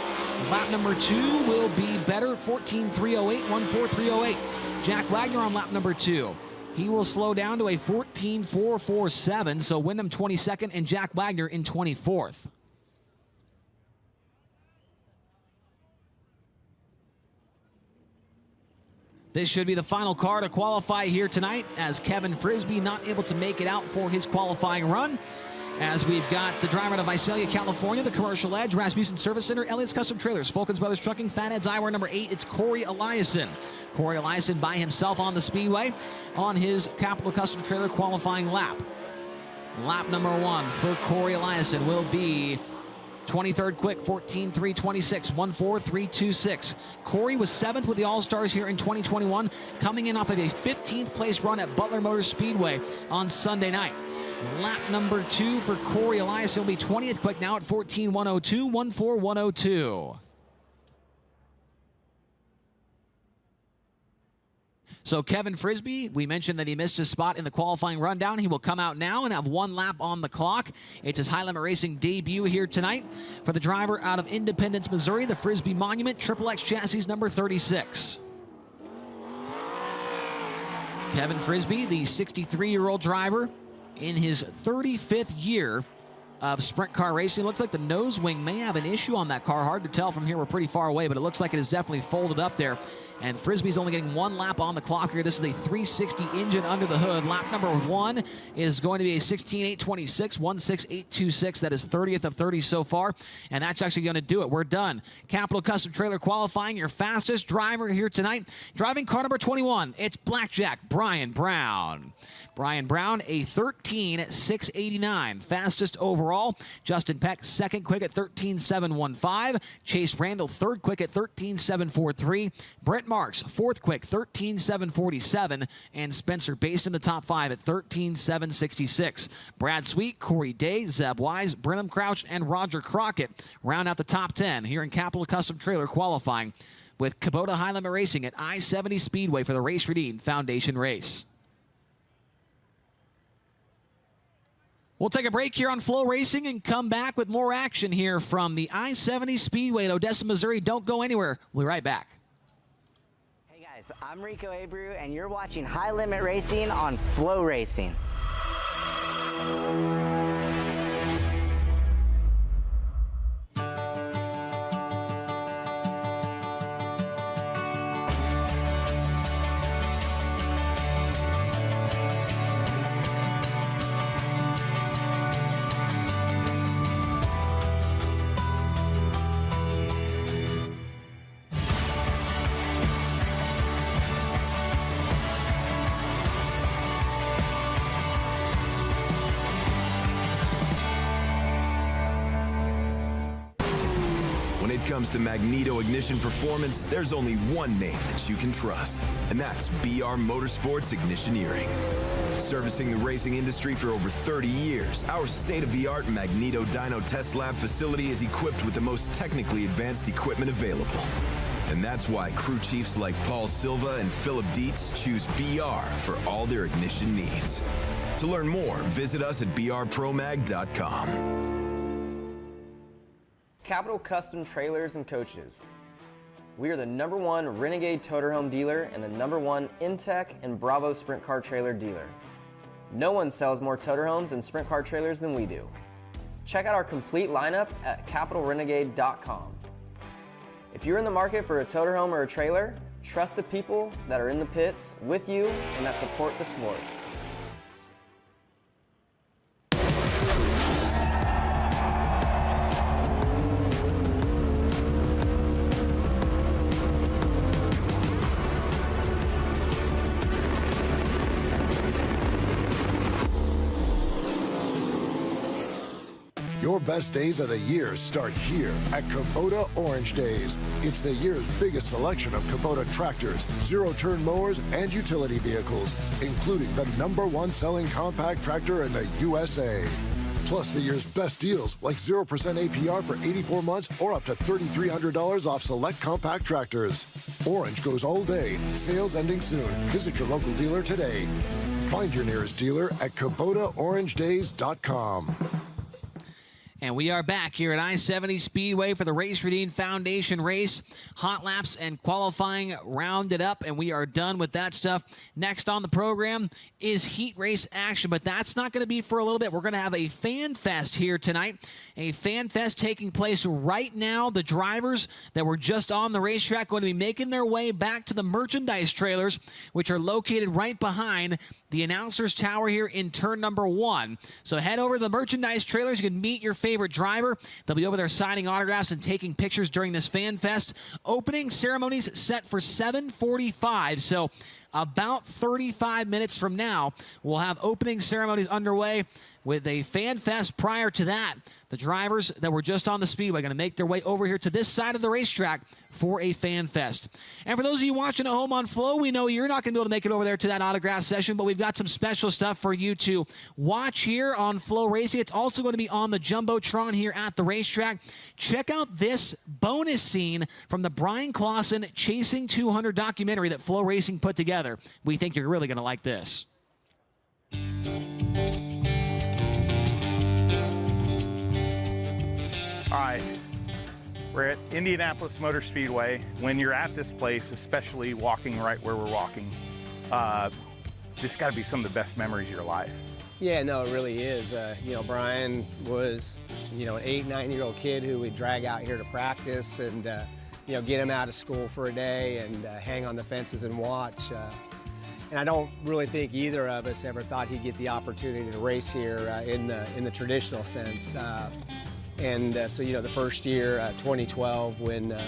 Lap number 2 will be better, 14.308, 1.4308. Jack Wagner on lap number 2. He will slow down to a 14.447, so Wyndham 22nd and Jack Wagner in 24th. This should be the final car to qualify here tonight, as Kevin Frisbee not able to make it out for his qualifying run. As we've got the driver out of Visalia, California, the Commercial Edge, Rasmussen Service Center, Elliott's Custom Trailers, Falcons Brothers Trucking, Fatheads Eyewear, number 8, it's Corey Eliason. Corey Eliason by himself on the Speedway on his Capital Custom Trailer qualifying lap. Lap number 1 for Corey Eliason will be 23rd quick, 14.326, 1.4326. Corey was 7th with the All-Stars here in 2021, coming in off of a 15th place run at Butler Motors Speedway on Sunday night. Lap number 2 for Corey Eliason will be 20th quick now at 14.102, 1.4102. So Kevin Frisbee, we mentioned that he missed his spot in the qualifying rundown. He will come out now and have 1 lap on the clock. It's his high limit racing debut here tonight for the driver out of Independence, Missouri, the Frisbee Monument, XXX chassis number 36. Kevin Frisbee, the 63-year-old driver in his 35th year of sprint car racing. Looks like the nose wing may have an issue on that car. Hard to tell from here. We're pretty far away, but it looks like it is definitely folded up there. And Frisbee's only getting 1 lap on the clock here. This is a 360 engine under the hood. Lap number 1 is going to be a 16.826, 1.6826. That is 30th of 30 so far, and that's actually going to do it. We're done. Capital Custom Trailer qualifying, your fastest driver here tonight. Driving car number 21, it's Blackjack Brian Brown. Brian Brown, a 13.689, fastest overall. overall. Justin Peck, second quick at 13.715. Chase Randall, third quick at 13.743. Brent Marks, fourth quick, 13.747. And Spencer Based in the top 5 at 13.766. Brad Sweet, Corey Day, Zeb Wise, Brenham Crouch, and Roger Crockett round out the top 10 here in Capital Custom Trailer qualifying with Kubota High Limit Racing at I-70 Speedway for the Race Redeemed Foundation race. We'll take a break here on FloRacing and come back with more action here from the I-70 Speedway in Odessa, Missouri. Don't go anywhere. We'll be right back. Hey guys, I'm Rico Abreu, and you're watching High Limit Racing on FloRacing. When it comes to magneto ignition performance, there's only one name that you can trust, and that's BR Motorsports Ignitioneering. Servicing the racing industry for over 30 years, our state-of-the-art Magneto Dyno Test Lab facility is equipped with the most technically advanced equipment available. And that's why crew chiefs like Paul Silva and Philip Dietz choose BR for all their ignition needs. To learn more, visit us at brpromag.com. Capital Custom Trailers and Coaches. We are the #1 Renegade Toterhome dealer and the #1 Intech and Bravo Sprint Car Trailer dealer. No one sells more Toterhomes and Sprint Car Trailers than we do. Check out our complete lineup at capitalrenegade.com. If you're in the market for a Toterhome or a trailer, trust the people that are in the pits with you and that support the sport. Your best days of the year start here at Kubota Orange Days. It's the year's biggest selection of Kubota tractors, zero-turn mowers, and utility vehicles, including the #1 selling compact tractor in the USA. Plus the year's best deals, like 0% APR for 84 months or up to $3,300 off select compact tractors. Orange goes all day. Sales ending soon. Visit your local dealer today. Find your nearest dealer at KubotaOrangeDays.com. And we are back here at I-70 Speedway for the Race Redeemed Foundation race. Hot laps and qualifying rounded up, and we are done with that stuff. Next on the program is heat race action, but that's not going to be for a little bit. We're going to have a fan fest here tonight. A fan fest taking place right now. The drivers that were just on the racetrack going to be making their way back to the merchandise trailers, which are located right behind the announcer's tower here in turn #1. So head over to the merchandise trailers. You can meet your favorite driver. They'll be over there signing autographs and taking pictures during this fan fest. Opening ceremonies set for 7:45. So about 35 minutes from now, we'll have opening ceremonies underway with a fan fest. Prior to that, the drivers that were just on the Speedway are going to make their way over here to this side of the racetrack for a fan fest. And for those of you watching at home on Flow, we know you're not going to be able to make it over there to that autograph session, but we've got some special stuff for you to watch here on FloRacing. It's also going to be on the Jumbotron here at the racetrack. Check out this bonus scene from the Brian Clausen Chasing 200 documentary that FloRacing put together. We think you're really going to like this. All right, we're at Indianapolis Motor Speedway. When you're at this place, especially walking right where we're walking, this got to be some of the best memories of your life. Yeah, no, it really is. You know, Brian was, you know, an 8, 9-year-old kid who we'd drag out here to practice and, you know, get him out of school for a day and hang on the fences and watch. And I don't really think either of us ever thought he'd get the opportunity to race here in the traditional sense. So, you know, the first year, 2012, when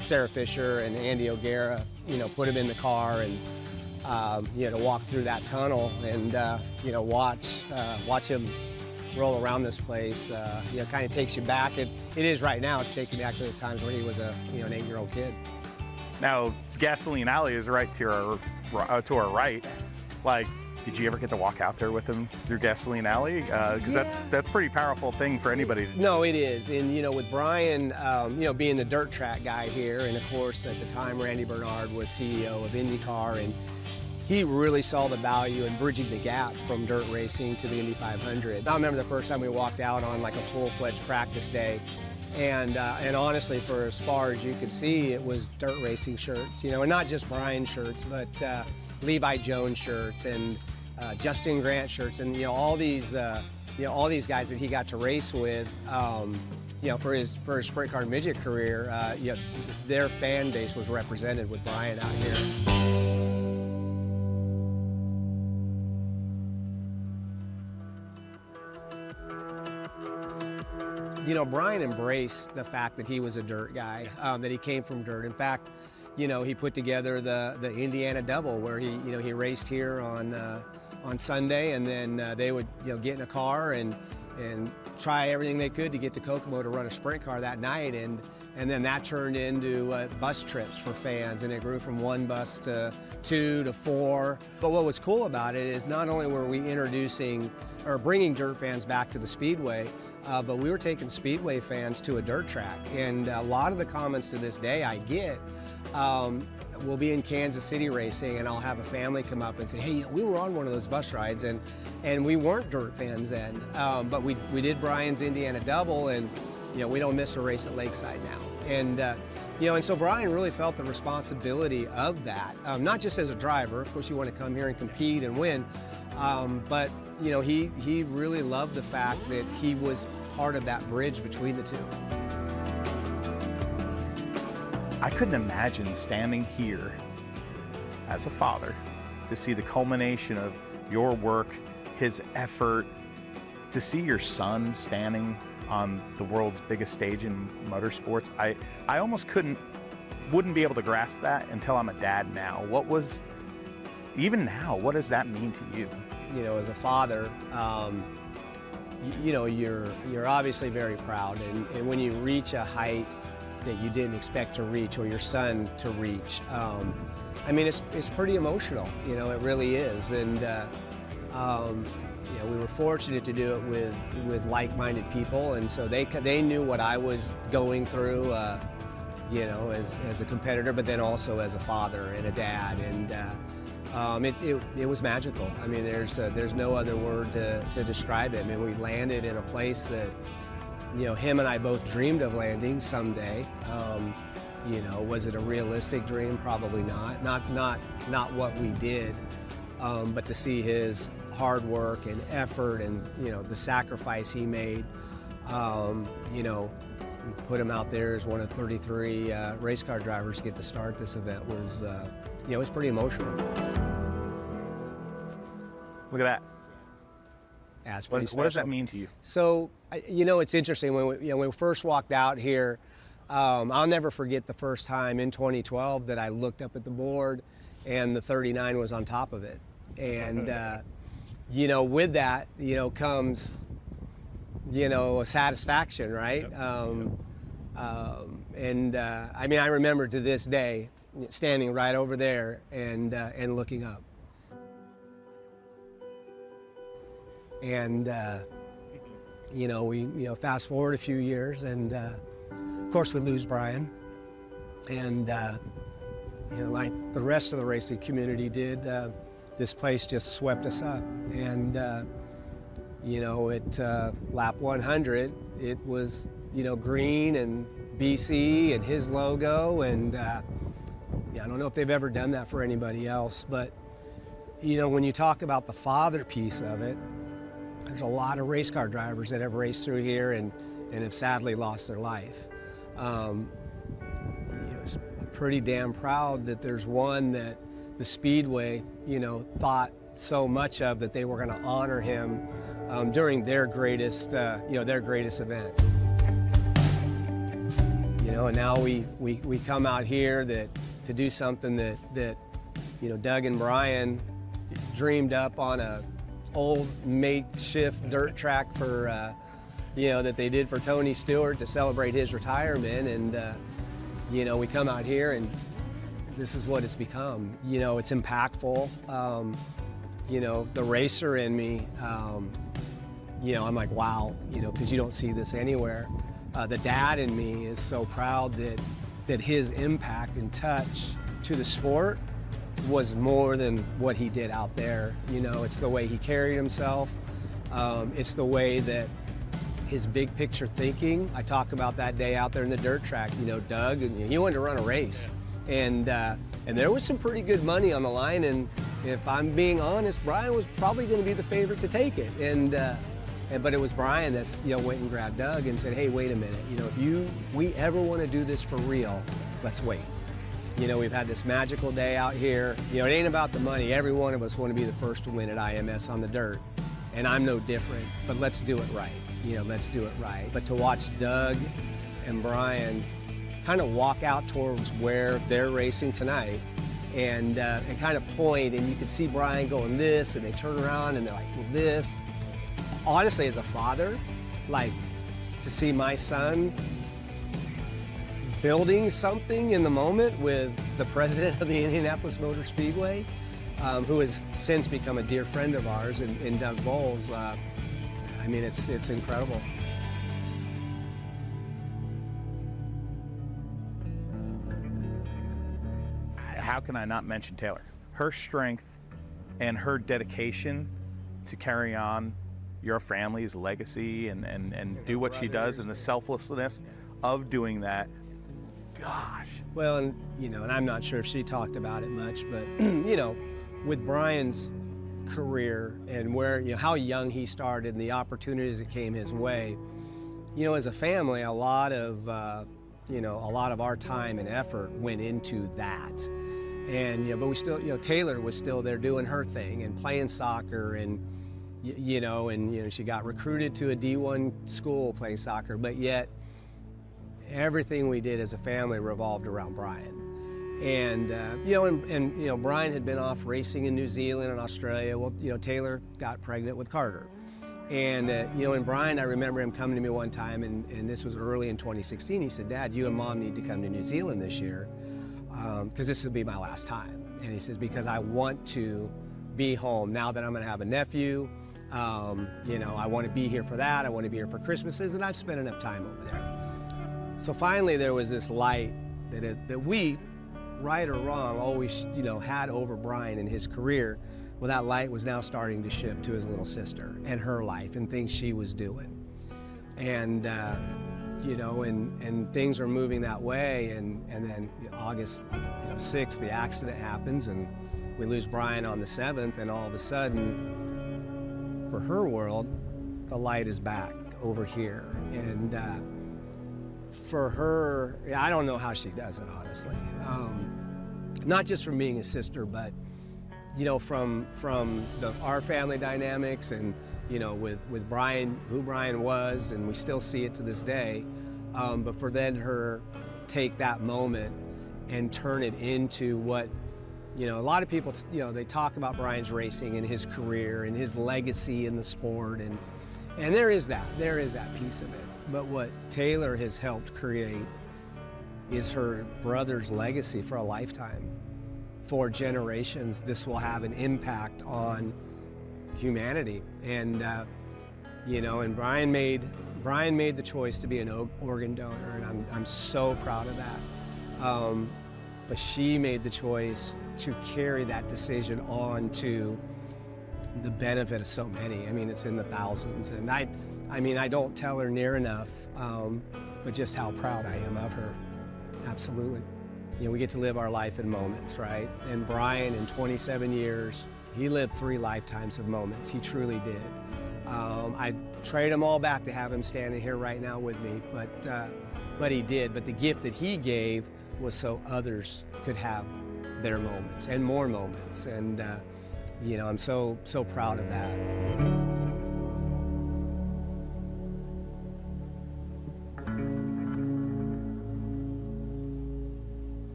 Sarah Fisher and Andy O'Gara, you know, put him in the car and, you know, to walk through that tunnel and, you know, watch him roll around this place, kind of takes you back. It is right now. It's taking me back to those times when he was an 8-year-old kid. Now, Gasoline Alley is right to our right. Like, did you ever get to walk out there with him through Gasoline Alley? Because that's a pretty powerful thing for anybody to do. No, it is. And, with Brian, being the dirt track guy here, and of course, at the time, Randy Bernard was CEO of IndyCar, and he really saw the value in bridging the gap from dirt racing to the Indy 500. I remember the first time we walked out on like a full-fledged practice day, and honestly, for as far as you could see, it was dirt racing shirts, and not just Brian shirts, but Levi Jones shirts and Justin Grant shirts, and all these guys that he got to race with, for his sprint car midget career, their fan base was represented with Brian out here. Brian embraced the fact that he was a dirt guy, that he came from dirt. In fact, he put together the Indiana Double, where he raced here on Sunday, and then they would get in a car and try everything they could to get to Kokomo to run a sprint car that night, and then that turned into bus trips for fans, and it grew from 1 bus to 2 to 4. But what was cool about it is not only were we introducing or bringing dirt fans back to the Speedway, but we were taking Speedway fans to a dirt track, and a lot of the comments to this day I get, we'll be in Kansas City racing, and I'll have a family come up and say, hey, we were on one of those bus rides, and we weren't dirt fans then, but we did Brian's Indiana Double, and we don't miss a race at Lakeside now. And so Brian really felt the responsibility of that, not just as a driver. Of course, you want to come here and compete and win, but he really loved the fact that he was part of that bridge between the two. I couldn't imagine standing here as a father to see the culmination of your work, his effort, to see your son standing on the world's biggest stage in motorsports. I almost wouldn't be able to grasp that until I'm a dad now. Even now, what does that mean to you? As a father, you're obviously very proud, and when you reach a height that you didn't expect to reach, or your son to reach, it's pretty emotional. It really is, and we were fortunate to do it with like-minded people, and so they knew what I was going through, as a competitor, but then also as a father and a dad, and it was magical. There's no other word to describe it. We landed in a place that, him and I both dreamed of landing someday. Was it a realistic dream? Probably not. Not what we did, but to see his hard work and effort and, the sacrifice he made, put him out there as one of 33 race car drivers to get to start this event was, it was pretty emotional. Look at that. Yeah, what does that mean to you? So, it's interesting. When we first walked out here, I'll never forget the first time in 2012 that I looked up at the board and the 39 was on top of it. And, with that, comes, a satisfaction, right? I remember to this day standing right over there and looking up. And, we fast forward a few years, and of course we lose Brian. And, like the rest of the racing community did, this place just swept us up. And, at lap 100, it was, green and BC and his logo. And, I don't know if they've ever done that for anybody else, but, when you talk about the father piece of it, there's a lot of race car drivers that have raced through here and have sadly lost their life. I'm pretty damn proud that there's one that the Speedway, thought so much of that they were going to honor him during their greatest, event. And now we come out here to do something that Doug and Brian dreamed up on a old makeshift dirt track for, that they did for Tony Stewart to celebrate his retirement. And, we come out here and this is what it's become. It's impactful. The racer in me, I'm like, wow, because you don't see this anywhere. The dad in me is so proud that his impact and touch to the sport was more than what he did out there. It's the way he carried himself. It's the way that his big picture thinking. I talk about that day out there in the dirt track, Doug, and he wanted to run a race. And there was some pretty good money on the line, and if I'm being honest, Brian was probably going to be the favorite to take it. But it was Brian that went and grabbed Doug and said, hey, wait a minute, if we ever want to do this for real, let's wait. We've had this magical day out here. It ain't about the money. Every one of us want to be the first to win at IMS on the dirt, and I'm no different, but let's do it right. Let's do it right. But to watch Doug and Brian kind of walk out towards where they're racing tonight and kind of point, and you can see Brian going this, and they turn around and they're like, well, this. Honestly, as a father, like, to see my son building something in the moment with the president of the Indianapolis Motor Speedway, who has since become a dear friend of ours in Doug Bowles, it's incredible. How can I not mention Taylor? Her strength and her dedication to carry on your family's legacy and do what she does, and the selflessness of doing that. Gosh. Well, and I'm not sure if she talked about it much, but with Brian's career and where, how young he started and the opportunities that came his way, as a family, a lot of our time and effort went into that. And, but we still, Taylor was still there doing her thing and playing soccer, and, she got recruited to a D1 school playing soccer, but yet everything we did as a family revolved around Brian. And, Brian had been off racing in New Zealand and Australia. Well, Taylor got pregnant with Carter. And, and Brian, I remember him coming to me one time, and this was early in 2016. He said, Dad, you and Mom need to come to New Zealand this year, because this will be my last time. And he says, because I want to be home now that I'm going to have a nephew. I want to be here for that. I want to be here for Christmases, and I've spent enough time over there. So finally, there was this light that we, right or wrong, always, had over Brian in his career. Well, that light was now starting to shift to his little sister and her life and things she was doing. And, and things are moving that way. And then August 6th, the accident happens, and we lose Brian on the 7th, and all of a sudden, for her world, the light is back over here. And for her, I don't know how she does it, honestly. Not just from being a sister, but from our family dynamics, and with Brian, who Brian was, and we still see it to this day. But for then her take that moment and turn it into what, a lot of people, they talk about Brian's racing and his career and his legacy in the sport, and there is that piece of it. But what Taylor has helped create is her brother's legacy for a lifetime. For generations, this will have an impact on humanity. And, and Brian made the choice to be an organ donor, and I'm so proud of that. But she made the choice to carry that decision on to the benefit of so many. It's in the thousands. And I don't tell her near enough, but just how proud I am of her. Absolutely. We get to live our life in moments, right? And Brian, in 27 years, he lived 3 lifetimes of moments. He truly did. I trade them all back to have him standing here right now with me, but he did. But the gift that he gave was so others could have their moments and more moments. And, I'm so proud of that.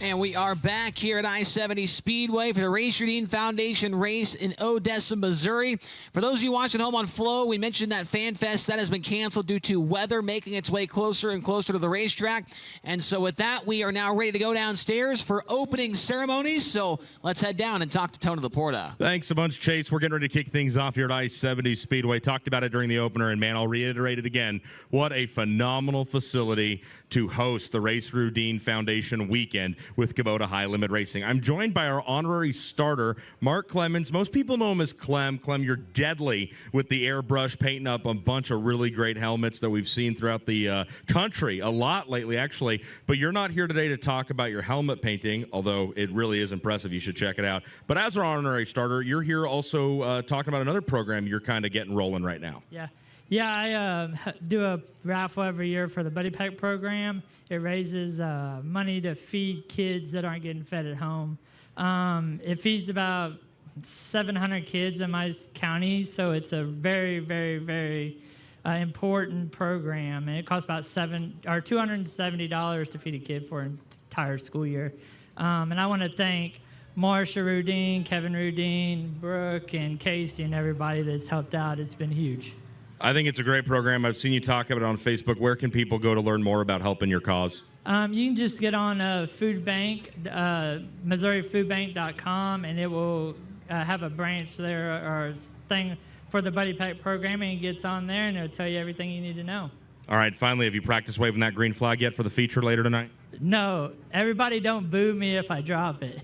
And we are back here at I-70 Speedway for the Race Routine Foundation race in Odessa, Missouri. For those of you watching home on Flow, we mentioned that Fan Fest that has been canceled due to weather making its way closer and closer to the racetrack. And so with that, we are now ready to go downstairs for opening ceremonies. So let's head down and talk to Tony Laporta. Thanks a bunch, Chase. We're getting ready to kick things off here at I-70 Speedway. Talked about it during the opener, and man, I'll reiterate it again. What a phenomenal facility to host the Race Routine Foundation weekend with Kubota High Limit Racing. I'm joined by our honorary starter, Mark Clemens. Most people know him as Clem. Clem, you're deadly with the airbrush, painting up a bunch of really great helmets that we've seen throughout the country a lot lately, actually. But you're not here today to talk about your helmet painting, although it really is impressive. You should check it out. But as our honorary starter, you're here also talking about another program you're kind of getting rolling right now. Yeah, I do a raffle every year for the Buddy Pack program. It raises money to feed kids that aren't getting fed at home. It feeds about 700 kids in my county, so it's a very, very, very important program. And it costs about $270 to feed a kid for an entire school year. And I want to thank Marsha Rudine, Kevin Rudine, Brooke, and Casey, and everybody that's helped out. It's been huge. I think it's a great program. I've seen you talk about it on Facebook. Where can people go to learn more about helping your cause? You can just get on Food Bank, MissouriFoodBank.com, and it will have a branch there or thing for the Buddy Pack program, and it gets on there, and it'll tell you everything you need to know. All right, finally, have you practiced waving that green flag yet for the feature later tonight? No, everybody don't boo me if I drop it.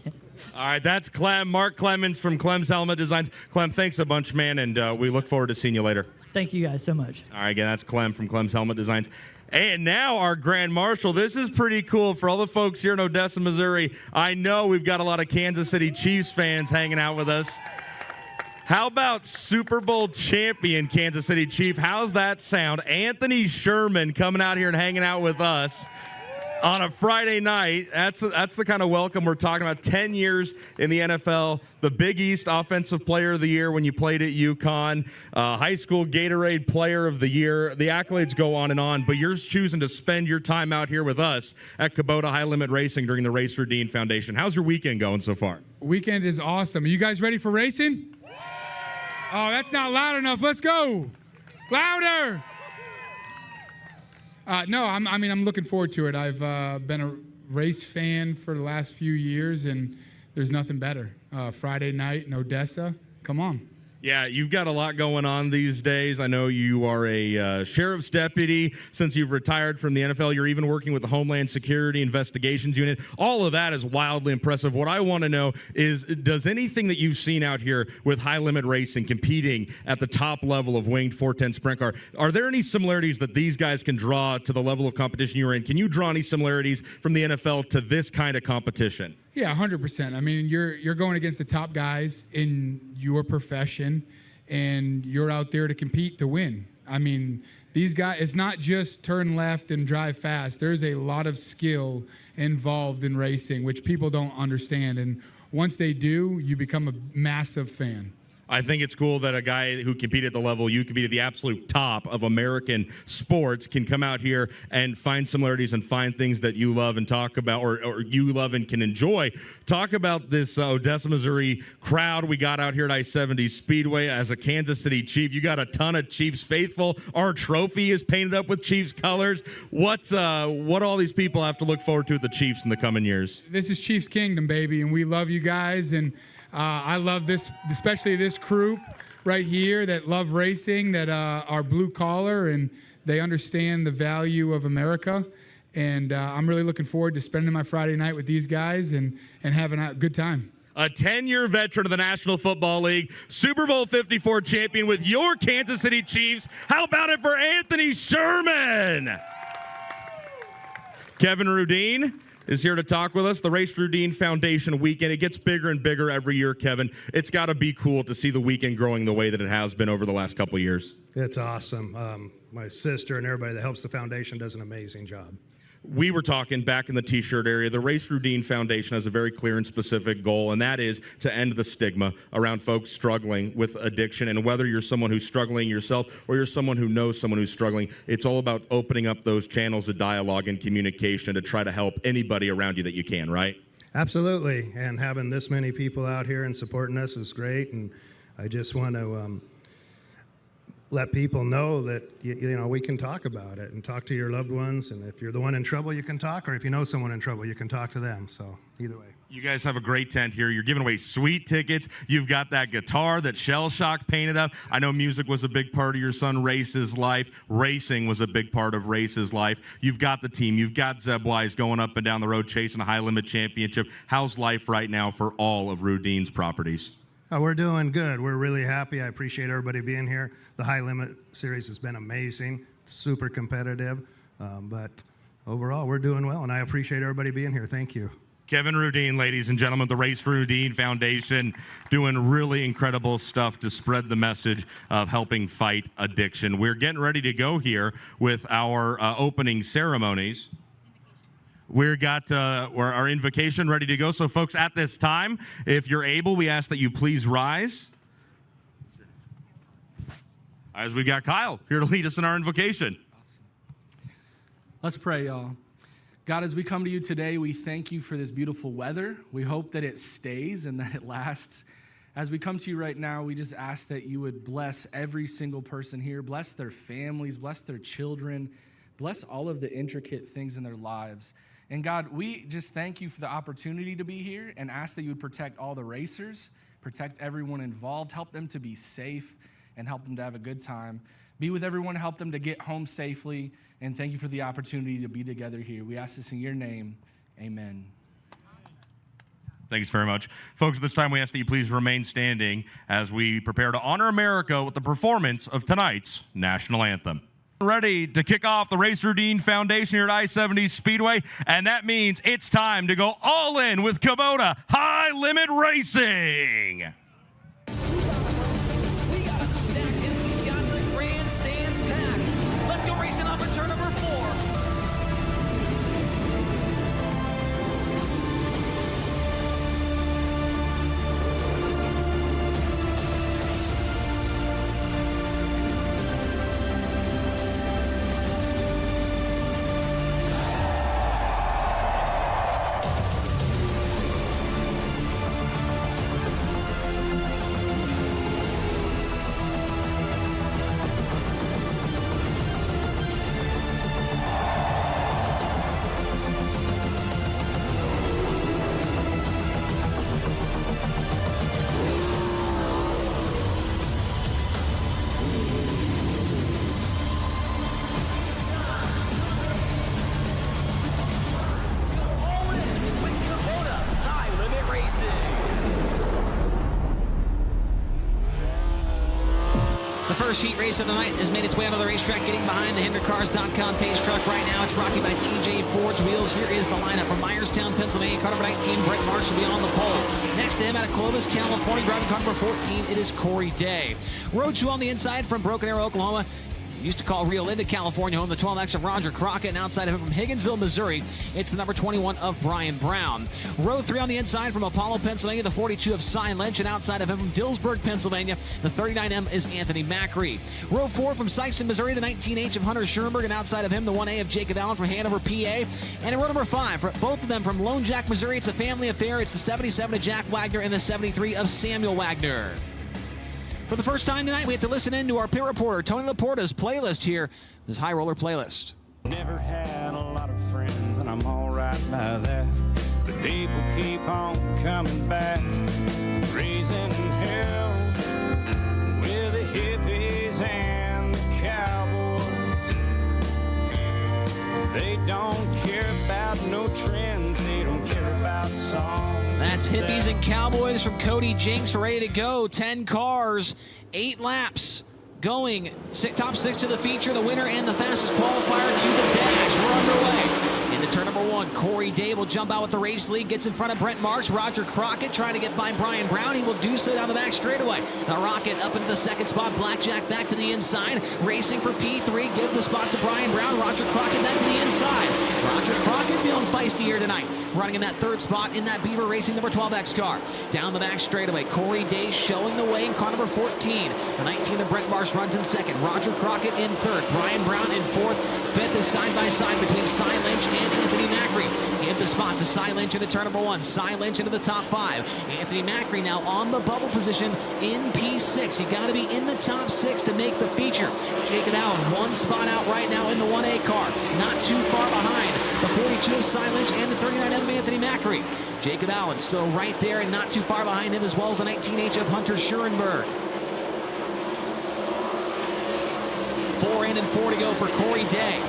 All right, that's Clem, Mark Clemens from Clem's Helmet Designs. Clem, thanks a bunch, man, and we look forward to seeing you later. Thank you guys so much. All right, again, that's Clem from Clem's Helmet Designs. And now our Grand Marshal. This is pretty cool for all the folks here in Odessa, Missouri. I know we've got a lot of Kansas City Chiefs fans hanging out with us. How about Super Bowl champion Kansas City Chief? How's that sound? Anthony Sherman coming out here and hanging out with us on a Friday night. That's the kind of welcome we're talking about. 10 years in the NFL, the Big East Offensive Player of the Year when you played at UConn, high school Gatorade Player of the Year. The accolades go on and on, but you're choosing to spend your time out here with us at Kubota High Limit Racing during the Race Routine Foundation. How's your weekend going so far? Weekend is awesome. Are you guys ready for racing? Oh, that's not loud enough. Let's go. Louder. No, I'm looking forward to it. I've been a race fan for the last few years, and there's nothing better. Friday night in Odessa, come on. Yeah, you've got a lot going on these days. I know you are a sheriff's deputy since you've retired from the NFL. You're even working with the Homeland Security Investigations Unit. All of that is wildly impressive. What I want to know is, does anything that you've seen out here with High Limit Racing competing at the top level of winged 410 sprint car, are there any similarities that these guys can draw to the level of competition you're in? Can you draw any similarities from the NFL to this kind of competition? Yeah, 100%. I mean, you're going against the top guys in your profession, and you're out there to compete to win. I mean, these guys, it's not just turn left and drive fast. There's a lot of skill involved in racing, which people don't understand. And once they do, you become a massive fan. I think it's cool that a guy who competed at the level you compete at the absolute top of American sports can come out here and find similarities and find things that you love and talk about, or you love and can enjoy. Talk about this Odessa, Missouri crowd we got out here at I-70 Speedway. As a Kansas City Chief, you got a ton of Chiefs faithful. Our trophy is painted up with Chiefs colors. What all these people have to look forward to with the Chiefs in the coming years? This is Chiefs Kingdom, baby, and we love you guys, and I love this, especially this group right here that love racing, that are blue collar, and they understand the value of America. And I'm really looking forward to spending my Friday night with these guys and having a good time. A 10-year veteran of the National Football League, Super Bowl 54 champion with your Kansas City Chiefs. How about it for Anthony Sherman? Kevin Rudine is here to talk with us. The Race Routine Foundation weekend, it gets bigger and bigger every year, Kevin. It's got to be cool to see the weekend growing the way that it has been over the last couple of years. It's awesome. My sister and everybody that helps the foundation does an amazing job. We were talking back in the T-shirt area. The Race Routine Foundation has a very clear and specific goal, and that is to end the stigma around folks struggling with addiction. And whether you're someone who's struggling yourself or you're someone who knows someone who's struggling, it's all about opening up those channels of dialogue and communication to try to help anybody around you that you can, right? Absolutely, and having this many people out here and supporting us is great, and I just want to let people know that you know we can talk about it and talk to your loved ones, and if you're the one in trouble, you can talk, or if you know someone in trouble, you can talk to them. So either way. You guys have a great tent here. You're giving away sweet tickets. You've got that guitar that Shell Shock painted up. I know music was a big part of your son Race's life. Racing was a big part of Race's life. You've got the team. You've got Zeb Wise going up and down the road chasing a high limit championship. How's life right now for all of Rudin's properties? We're doing good. We're really happy. I appreciate everybody being here. The High Limit Series has been amazing, super competitive, but overall we're doing well, and I appreciate everybody being here. Thank you. Kevin Rudin, ladies and gentlemen, the Race Rudin Foundation, doing really incredible stuff to spread the message of helping fight addiction. We're getting ready to go here with our opening ceremonies. We've got our invocation ready to go. So, folks, at this time, if you're able, we ask that you please rise. As we've got Kyle here to lead us in our invocation. Let's pray, y'all. God, as we come to you today, we thank you for this beautiful weather. We hope that it stays and that it lasts. As we come to you right now, we just ask that you would bless every single person here, bless their families, bless their children, bless all of the intricate things in their lives. And God, we just thank you for the opportunity to be here and ask that you would protect all the racers, protect everyone involved, help them to be safe, and help them to have a good time. Be with everyone, help them to get home safely, and thank you for the opportunity to be together here. We ask this in your name. Amen. Thanks very much. Folks, at this time, we ask that you please remain standing as we prepare to honor America with the performance of tonight's national anthem. Ready to kick off the Race Rudin Foundation here at I-70 Speedway, and that means it's time to go all in with Kubota High Limit Racing. The first heat race of the night has made its way onto the racetrack, getting behind the HinderCars.com pace truck right now. It's brought to you by TJ Ford's Wheels. Here is the lineup from Myerstown, Pennsylvania. Car number 19, Brett Marsh will be on the pole. Next to him out of Clovis, California, driving car number 14, it is Corey Day. Row 2 on the inside from Broken Arrow, Oklahoma. Used to call Rio Linda, California, home the 12X of Roger Crockett, and outside of him from Higginsville, Missouri, it's the number 21 of Brian Brown. Row 3 on the inside from Apollo, Pennsylvania, the 42 of Cy Lynch, and outside of him from Dillsburg, Pennsylvania, the 39M is Anthony Macri. Row 4 from Sykeston, Missouri, the 19H of Hunter Schoenberg, and outside of him, the 1A of Jacob Allen from Hanover, PA. And in row number 5, for both of them from Lone Jack, Missouri, it's a family affair. It's the 77 of Jack Wagner and the 73 of Samuel Wagner. For the first time tonight, we have to listen in to our pit reporter, Tony Laporta's playlist here, this High Roller playlist. Never had a lot of friends, and I'm all right by that. But people keep on coming back, raising hell with the hippies and the cowboys. They don't care about no trends, they don't care about songs. That's Hippies and Cowboys from Cody Jinks, ready to go. 10 cars, 8 laps. Going top 6 to the feature, the winner and the fastest qualifier to the dash. We're underway. Into turn number 1, Corey Day will jump out with the race lead, gets in front of Brent Marks. Roger Crockett trying to get by Brian Brown. He will do so down the back straightaway. The Rocket up into the second spot. Blackjack back to the inside. Racing for P3, give the spot to Brian Brown. Roger Crockett back to the inside. Roger Crockett feeling feisty here tonight. Running in that third spot in that Beaver Racing number 12X car. Down the back straightaway, Corey Day showing the way in car number 14. The 19 of Brent Marsh runs in second. Roger Crockett in third. Brian Brown in fourth. Fifth is side by side between Cy Lynch and Anthony Macri. Give the spot to Cy Lynch into turn number 1. Cy Lynch into the top 5. Anthony Macri now on the bubble position in P6. You got to be in the top 6 to make the feature. Jacob Allen, one spot out right now in the 1A car. Not too far behind the 42 of Cy Lynch and the 39 of Anthony Macri. Jacob Allen still right there and not too far behind him, as well as the 19H of Hunter Schurenberg. 4 in and 4 to go for Corey Day.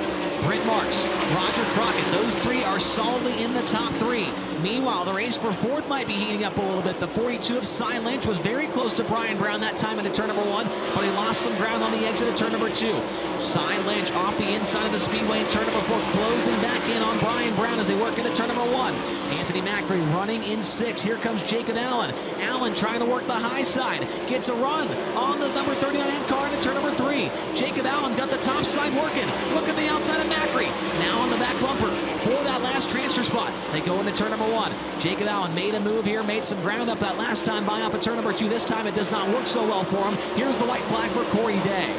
Brent Marks, Roger Crockett, those three are solidly in the top 3. Meanwhile, the race for 4th might be heating up a little bit. The 42 of Cy Lynch was very close to Brian Brown that time into turn number 1, but he lost some ground on the exit of turn number 2. Cy Lynch off the inside of the Speedway in turn number 4, closing back in on Brian Brown as they work into turn number 1. Anthony Macri running in 6. Here comes Jacob Allen. Allen trying to work the high side. Gets a run on the number 39M car into turn number 3. Jacob Allen's got the top side working. Look at the outside of Macri. Now on the back bumper for that last transfer spot. They go into turn number 1. Jacob Allen made a move here, made some ground up that last time by off of turn number 2. This time it does not work so well for him. Here's the white flag for Corey Day.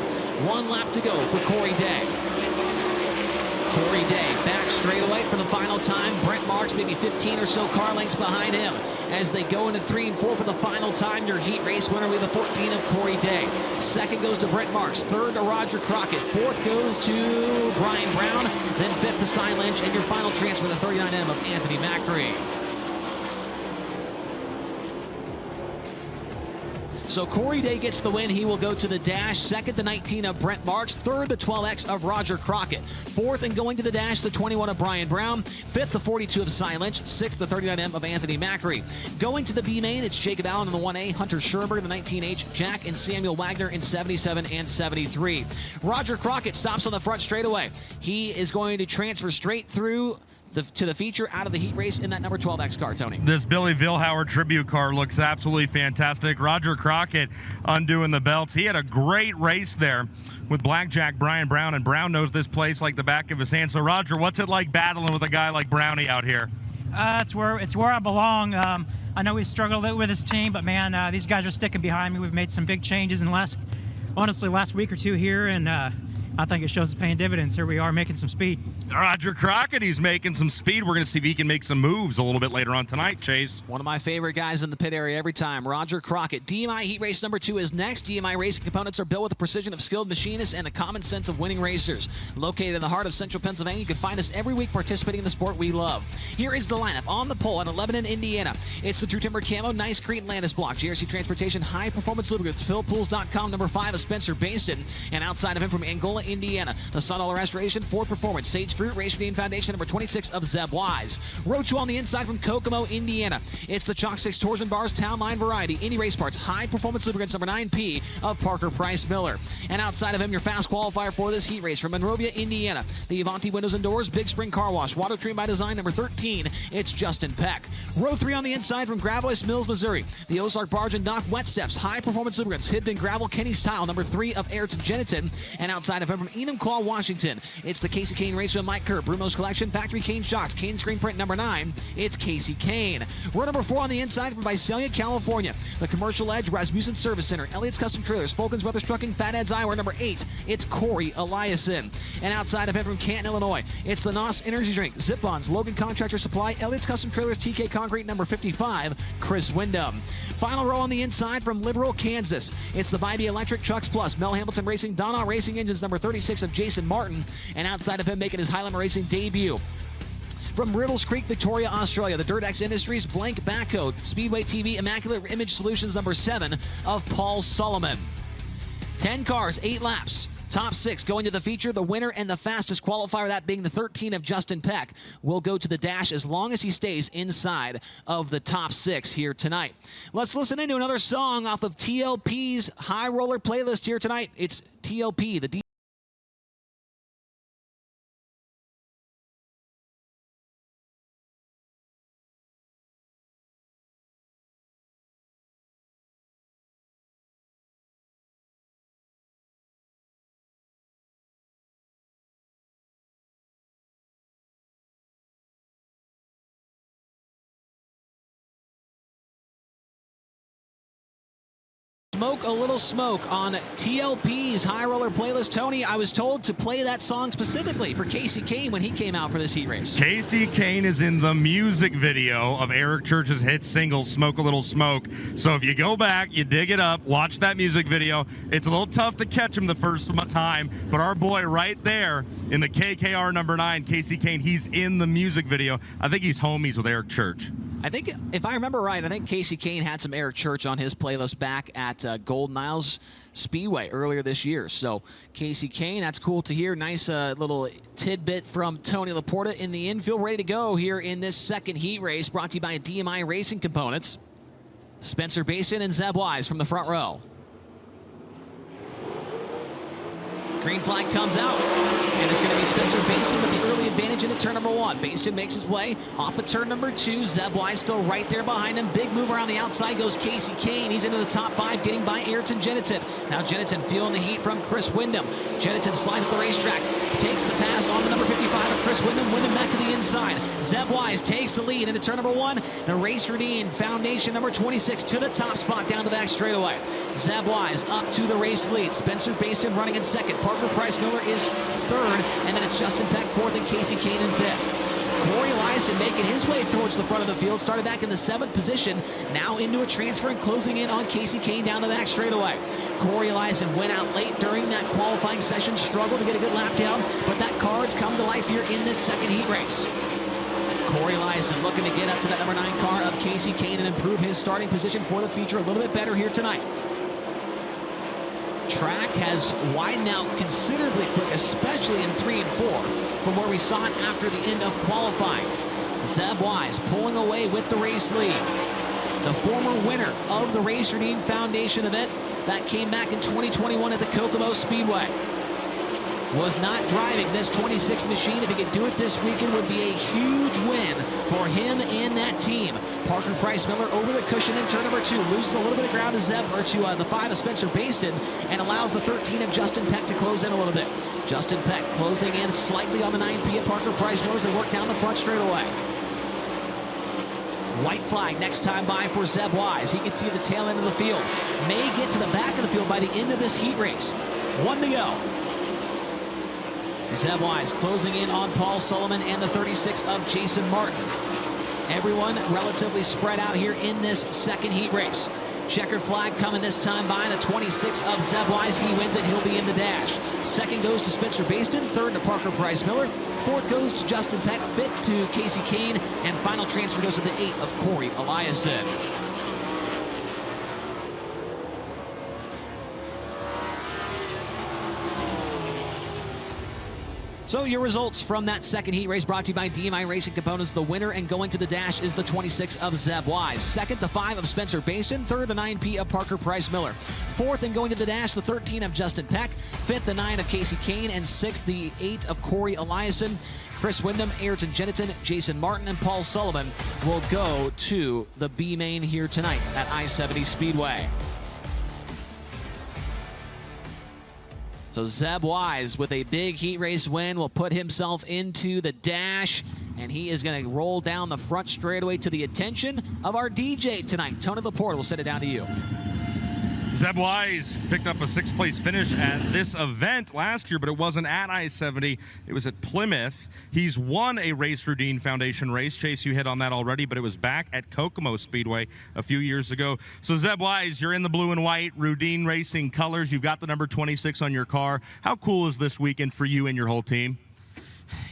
1 lap to go for Corey Day. Corey Day back straight away for the final time. Brent Marks maybe 15 or so car lengths behind him as they go into 3 and 4 for the final time. Your heat race winner with the 14 of Corey Day. 2nd goes to Brent Marks. 3rd to Roger Crockett. 4th goes to Brian Brown. Then 5th to Cy Lynch. And your final transfer, the 39M of Anthony Macri. So Corey Day gets the win. He will go to the dash. 2nd, the 19 of Brent Marks. 3rd, the 12X of Roger Crockett. 4th, and going to the dash, the 21 of Brian Brown. 5th, the 42 of Cy Lynch. 6th, the 39M of Anthony Macri. Going to the B main, it's Jacob Allen in the 1A, Hunter Schurenberg in the 19H, Jack and Samuel Wagner in 77 and 73. Roger Crockett stops on the front straightaway. He is going to transfer straight through to the feature out of the heat race in that number 12X car, Tony. This Billy Vilhauer tribute car looks absolutely fantastic. Roger Crockett undoing the belts. He had a great race there with Blackjack Brian Brown, and Brown knows this place like the back of his hand. So, Roger, what's it like battling with a guy like Brownie out here? It's where I belong. I know we struggled with his team, but man, these guys are sticking behind me. We've made some big changes in the last week or 2 here, and I think it shows it's paying dividends. Here we are making some speed. Roger Crockett, he's making some speed. We're going to see if he can make some moves a little bit later on tonight, Chase. One of my favorite guys in the pit area every time, Roger Crockett. DMI Heat Race number 2 is next. DMI racing components are built with the precision of skilled machinists and the common sense of winning racers. Located in the heart of central Pennsylvania, you can find us every week participating in the sport we love. Here is the lineup on the pole in Lebanon, Indiana. It's the True Timber Camo, Nice Crete, and Landis Block. GRC Transportation, High Performance Lubricants, PhilPools.com, number 5 of Spencer Baston. And outside of him from Angola, Indiana, the Sundollar Restoration, Ford Performance, Sage Fruit, Race Routine Foundation, number 26 of Zeb Wise. Row 2 on the inside from Kokomo, Indiana. It's the Chalk 6 Torsion Bars, Town Line Variety, Indy Race Parts, High Performance Lubricants, number 9P of Parker Price Miller. And outside of him, your fast qualifier for this heat race from Monrovia, Indiana. The Avanti Windows and Doors, Big Spring Car Wash, Water Treatment by Design, number 13. It's Justin Peck. Row 3 on the inside from Gravois Mills, Missouri. The Ozark Barge and Dock Wet Steps, High Performance Lubricants, Hibden Gravel, Kenny Style, number 3 of Ayrton Geniton. And outside of him from Enumclaw, Washington, it's the Casey Kane Racer and Mike Kerr, Brumo's Collection, Factory Kane Shocks, Kane Screen Print number 9. It's Casey Kane. Row number 4 on the inside from Visalia, California. The Commercial Edge, Rasmussen Service Center, Elliott's Custom Trailers, Fulton's Brothers Trucking, Fat Ed's Eyewear number 8. It's Corey Eliason. And outside of him from Canton, Illinois, it's the NOS Energy Drink, Zip-Ons, Logan Contractor Supply, Elliott's Custom Trailers, TK Concrete number 55, Chris Wyndham. Final row on the inside from Liberal, Kansas. It's the Bybee Electric Trucks Plus, Mel Hamilton Racing, Donna Racing Engines number 36 of Jason Martin. And outside of him making his High Limit Racing debut, from Riddles Creek, Victoria, Australia, the Dirt X Industries, Blank Backcoat, Speedway TV, Immaculate Image Solutions number 7 of Paul Solomon. 10 cars, 8 laps. Top 6 going to the feature. The winner and the fastest qualifier, that being the 13 of Justin Peck, will go to the dash as long as he stays inside of the top 6 here tonight. Let's listen into another song off of TLP's High Roller playlist here tonight. It's TLP, the Smoke a Little Smoke on TLP's High Roller playlist. Tony, I was told to play that song specifically for Casey Kane when he came out for this heat race. Casey Kane is in the music video of Eric Church's hit single, Smoke a Little Smoke. So if you go back, you dig it up, watch that music video. It's a little tough to catch him the first time, but our boy right there in the KKR number 9, Casey Kane, he's in the music video. I think he's homies with Eric Church. I think, if I remember right, I think Casey Kane had some Eric Church on his playlist back at Golden Isles Speedway earlier this year. So Casey Kane, that's cool to hear. Nice little tidbit from Tony Laporta in the infield, ready to go here in this second heat race, brought to you by DMI Racing Components. Spencer Basin and Zeb Wise from the front row. Green flag comes out, and it's going to be Spencer Basin with the early advantage into turn number 1. Basin makes his way off of turn number 2. Zeb Wise still right there behind him. Big move around the outside goes Casey Kane. He's into the top 5, getting by Ayrton Jennison. Now Jennison feeling the heat from Chris Wyndham. Jennison slides up the racetrack, takes the pass on the number 55 of Chris Wyndham. Wyndham back to the inside. Zeb Wise takes the lead into turn number 1. The Race Routine Foundation number 26 to the top spot down the back straightaway. Zeb Wise up to the race lead. Spencer Basin running in second. Parker Price Miller is third, and then it's Justin Peck fourth and Casey Kane in fifth. Corey Eliason making his way towards the front of the field, started back in the 7th position, now into a transfer and closing in on Casey Kane down the back straightaway. Corey Eliason went out late during that qualifying session, struggled to get a good lap down, but that car has come to life here in this second heat race. Corey Eliason looking to get up to that number 9 car of Casey Kane and improve his starting position for the feature a little bit better here tonight. Track has widened out considerably quick, especially in 3 and 4, from where we saw it after the end of qualifying. Zeb Wise pulling away with the race lead. The former winner of the Race Routine Foundation event that came back in 2021 at the Kokomo Speedway was not driving this 26 machine. If he could do it this weekend, would be a huge win for him and that team. Parker Price Miller over the cushion in turn number 2, loses a little bit of ground to the 5 of Spencer Basin, and allows the 13 of Justin Peck to close in a little bit. Justin Peck closing in slightly on the 9P of Parker Price Miller as they work down the front straightaway. White flag next time by for Zeb Wise. He can see the tail end of the field. May get to the back of the field by the end of this heat race. 1 to go. Zeb Wise closing in on Paul Sullivan and the 36 of Jason Martin. Everyone relatively spread out here in this second heat race. Checkered flag coming this time by the 26 of Zeb Wise. He wins it. He'll be in the dash. Second goes to Spencer Basin. Third to Parker Price Miller. Fourth goes to Justin Peck. Fifth to Casey Kane. And final transfer goes to the 8 of Corey Eliason. So your results from that second heat race brought to you by DMI Racing Components. The winner and going to the dash is the 26 of Zeb Wise. Second, the 5 of Spencer Basin. Third, the 9P of Parker Price Miller. Fourth, and going to the dash, the 13 of Justin Peck. Fifth, the 9 of Casey Kane. And sixth, the 8 of Corey Eliason. Chris Wyndham, Ayrton Jennison, Jason Martin, and Paul Sullivan will go to the B main here tonight at I-70 Speedway. So Zeb Wise with a big heat race win will put himself into the dash, and he is going to roll down the front straightaway to the attention of our DJ tonight. Tony Laporte will set it down to you. Zeb Wise picked up a 6th place finish at this event last year, but it wasn't at I-70. It was at Plymouth. He's won a Race Routine Foundation race. Chase, you hit on that already, but it was back at Kokomo Speedway a few years ago. So Zeb Wise, you're in the blue and white Routine Racing colors. You've got the number 26 on your car. How cool is this weekend for you and your whole team?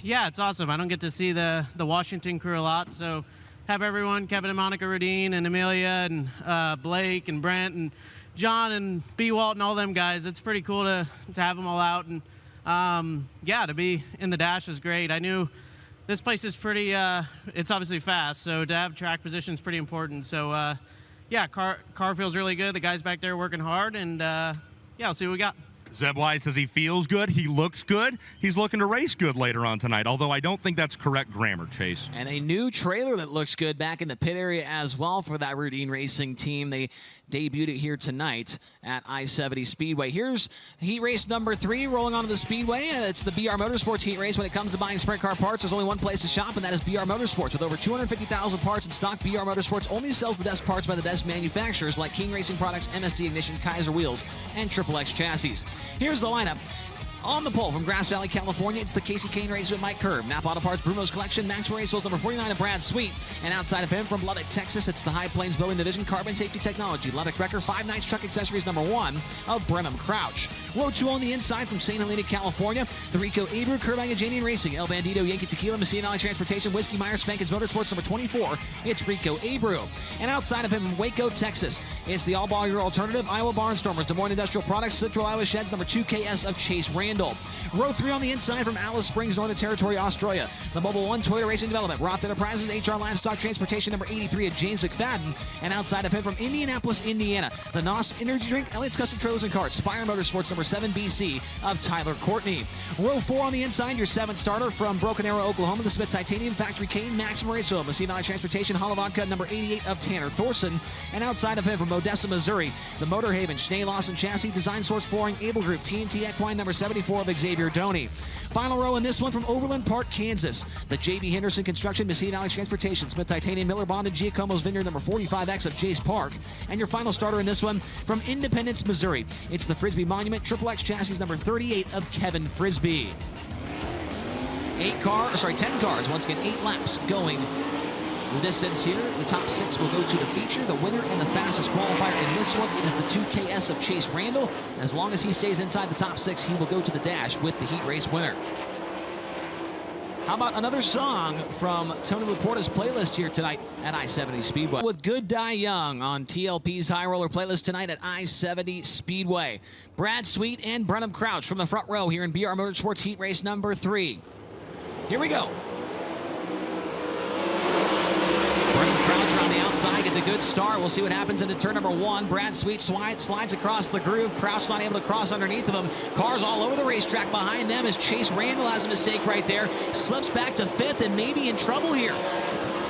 Yeah, it's awesome. I don't get to see the Washington crew a lot, so have everyone, Kevin and Monica Routine and Amelia and Blake and Brent and John and B. Walt and all them guys. It's pretty cool to have them all out, and yeah, to be in the dash is great. I knew this place is pretty, it's obviously fast, so to have track position is pretty important. So yeah, car feels really good. The guys back there working hard, and yeah, I'll see what we got. Zeb Wise says he feels good, he looks good, he's looking to race good later on tonight, although I don't think that's correct grammar, Chase. And a new trailer that looks good back in the pit area as well for that Routine Racing team. They debuted it here tonight at I-70 Speedway. Here's heat race number 3 rolling onto the Speedway, and it's the BR Motorsports heat race. When it comes to buying sprint car parts, there's only one place to shop, and that is BR Motorsports. With over 250,000 parts in stock, BR Motorsports only sells the best parts by the best manufacturers like King Racing Products, MSD Ignition, Kaiser Wheels, and XXX Chassis. Here's the lineup. On the pole from Grass Valley, California, it's the Casey Kane race with Mike Curb. Napa Auto Parts, Brumo's Collection, Maxwell Racewheels, number 49 of Brad Sweet. And outside of him from Lubbock, Texas, it's the High Plains Building Division, Carbon Safety Technology. Lubbock Wrecker, 5 Nights Truck Accessories, number 1 of Brenham Crouch. Row 2 on the inside from St. Helena, California, the Rico Abreu, Curb Agajanian Racing, El Bandito, Yankee Tequila, Messina Valley Transportation, Whiskey Myers, Spankins Motorsports, number 24, it's Rico Abreu. And outside of him in Waco, Texas, it's the All-Ball Year Alternative, Iowa Barnstormers, Des Moines Industrial Products, Central Iowa Sheds, number 2 KS of Chase Randall. Row 3 on the inside from Alice Springs, Northern Territory, Australia, the Mobile 1 Toyota Racing Development, Roth Enterprises, HR Livestock Transportation, number 83 of James McFadden. And outside of him from Indianapolis, Indiana, the NOS Energy Drink, Elliott's Custom Trailers and Carts, Spire Motorsports, number 7 BC of Tyler Courtney. Row 4 on the inside, your 7th starter from Broken Arrow, Oklahoma, the Smith Titanium Factory, Kane, Maximum Racewheel, Messina Valley Transportation, Hollow Vodka, number 88 of Tanner Thorson. And outside of him from Odessa, Missouri, the Motor Haven, Schnee Lawson Chassis, Design Source Flooring, Able Group, TNT Equine, number 74 of Xavier Doney. Final row in this one from Overland Park, Kansas, the J.B. Henderson Construction, Messina Valley Transportation, Smith Titanium, Miller Bond, and Giacomo's Vineyard, number 45X of Jace Park. And your final starter in this one from Independence, Missouri, it's the Frisbee Monument, XXX Chassis, number 38 of Kevin Frisbee. 10 cars, once again, 8 laps going the distance here. The top 6 will go to the feature, the winner, and the fastest qualifier in this one. It is the 2 KS of Chase Randall. As long as he stays inside the top 6, he will go to the dash with the heat race winner. How about another song from Tony Laporta's playlist here tonight at I-70 Speedway? With Good Die Young on TLP's High Roller playlist tonight at I-70 Speedway. Brad Sweet and Brenham Crouch from the front row here in BR Motorsports heat race number 3. Here we go. Crouch around the outside gets a good start. We'll see what happens into turn number 1. Brad Sweet slides across the groove. Crouch not able to cross underneath of him. Cars all over the racetrack behind them as Chase Randall has a mistake right there. Slips back to 5th and maybe in trouble here.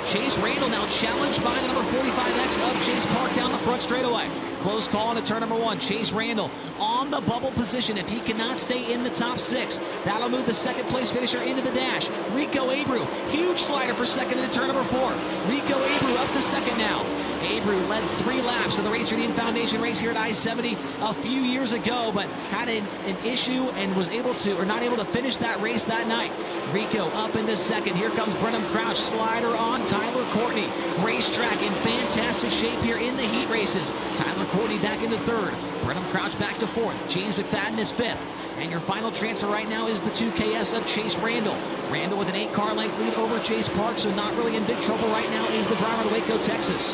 Chase Randall now challenged by the number 45X of Chase Park down the front straightaway. Close call into turn number 1. Chase Randall on the bubble position. If he cannot stay in the top 6, that'll move the 2nd place finisher into the dash. Rico Abreu, huge slider for 2nd into turn number 4. Rico Abreu up to 2nd now. Abreu led 3 laps of the Race Routine Foundation race here at I-70 a few years ago, but had an issue and was not able to finish that race that night. Rico up into 2nd. Here comes Brenham Crouch, slider on Tyler Courtney. Racetrack in fantastic shape here in the heat races. Tyler Courtney back into 3rd. Brenham Crouch back to 4th. James McFadden is 5th. And your final transfer right now is the 2 KS of Chase Randall. Randall with an 8-car length lead over Chase Park, so not really in big trouble right now is the driver of Waco, Texas.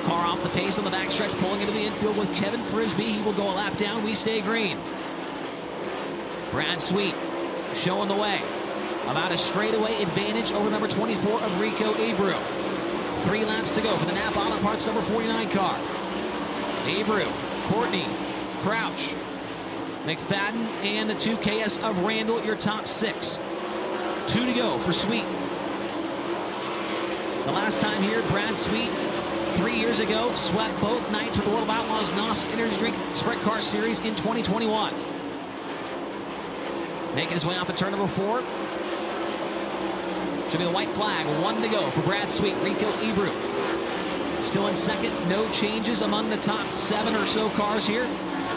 Car off the pace on the backstretch, pulling into the infield with Kevin Frisbee. He will go a lap down. We stay green. Brad Sweet showing the way. About a straightaway advantage over number 24 of Rico Abreu. 3 laps to go for the Napa Auto Parts number 49 car. Abreu, Courtney, Crouch, McFadden, and the 2 KS of Randall, your top 6. 2 to go for Sweet. The last time here, Brad Sweet, 3 years ago, swept both nights with the World of Outlaws NOS Energy Drink Sprint Car Series in 2021. Making his way off of turn number 4. Should be the white flag. 1 to go for Brad Sweet. Rico Abreu still in 2nd. No changes among the top 7 or so cars here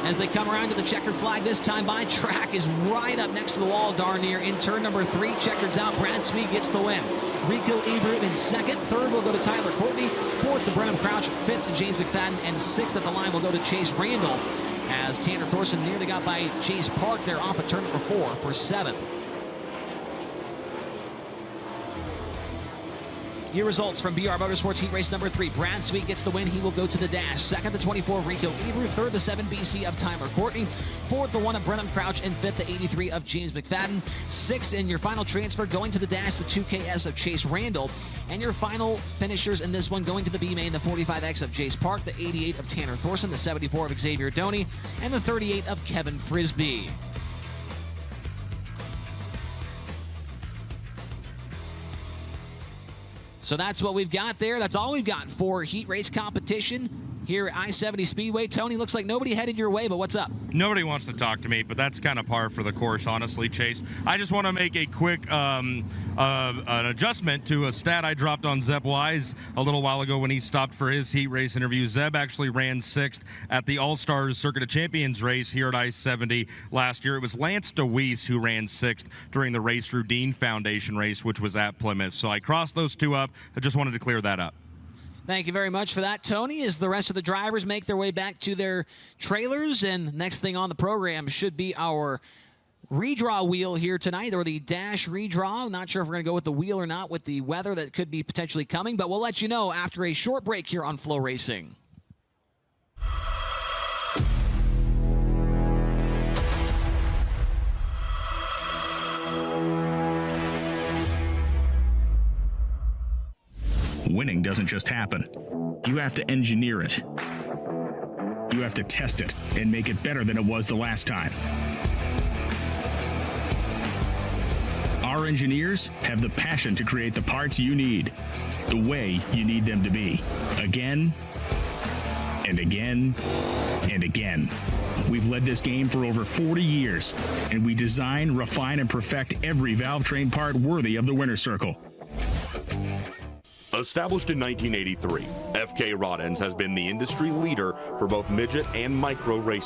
as they come around to the checkered flag. This time by track is right up next to the wall darn near in turn number 3. Checkered's out. Brad Sweet gets the win. Rico Abreu in 2nd. 3rd will go to Tyler Courtney. 4th to Brenham Crouch. 5th to James McFadden. And 6th at the line will go to Chase Randall as Tanner Thorson nearly got by Chase Park there off of turn number 4 for 7th. Your results from BR Motorsports Heat Race number 3. Brad Sweet gets the win. He will go to the dash. Second, the 24 of Rico Abreu. Third, the 7 BC of Tyler Courtney. Fourth, the 1 of Brennan Crouch. And fifth, the 83 of James McFadden. Sixth, in your final transfer, going to the dash, the 2KS of Chase Randall. And your final finishers in this one, going to the B main, the 45X of Jace Park, the 88 of Tanner Thorson, the 74 of Xavier Doney, and the 38 of Kevin Frisbee. So that's what we've got there. That's all we've got for heat race competition here at I-70 Speedway. Tony, looks like nobody headed your way, but what's up? Nobody wants to talk to me, but that's kind of par for the course, honestly, Chase. I just want to make a quick an adjustment to a stat I dropped on Zeb Wise a little while ago when he stopped for his heat race interview. Zeb actually ran 6th at the All-Stars Circuit of Champions race here at I-70 last year. It was Lance DeWeese who ran 6th during the Race Rudine Foundation race, which was at Plymouth. So I crossed those two up. I just wanted to clear that up. Thank you very much for that, Tony. As the rest of the drivers make their way back to their trailers, and next thing on the program should be our redraw wheel here tonight, or the dash redraw. I'm not sure if we're going to go with the wheel or not with the weather that could be potentially coming, but we'll let you know after a short break here on FloRacing. Winning doesn't just happen. You have to engineer it. You have to test it and make it better than it was the last time. Our engineers have the passion to create the parts you need, the way you need them to be, again and again and again. We've led this game for over 40 years, and we design, refine, and perfect every valve train part worthy of the winner's circle. Established in 1983, FK Rod Ends has been the industry leader for both midget and micro racing.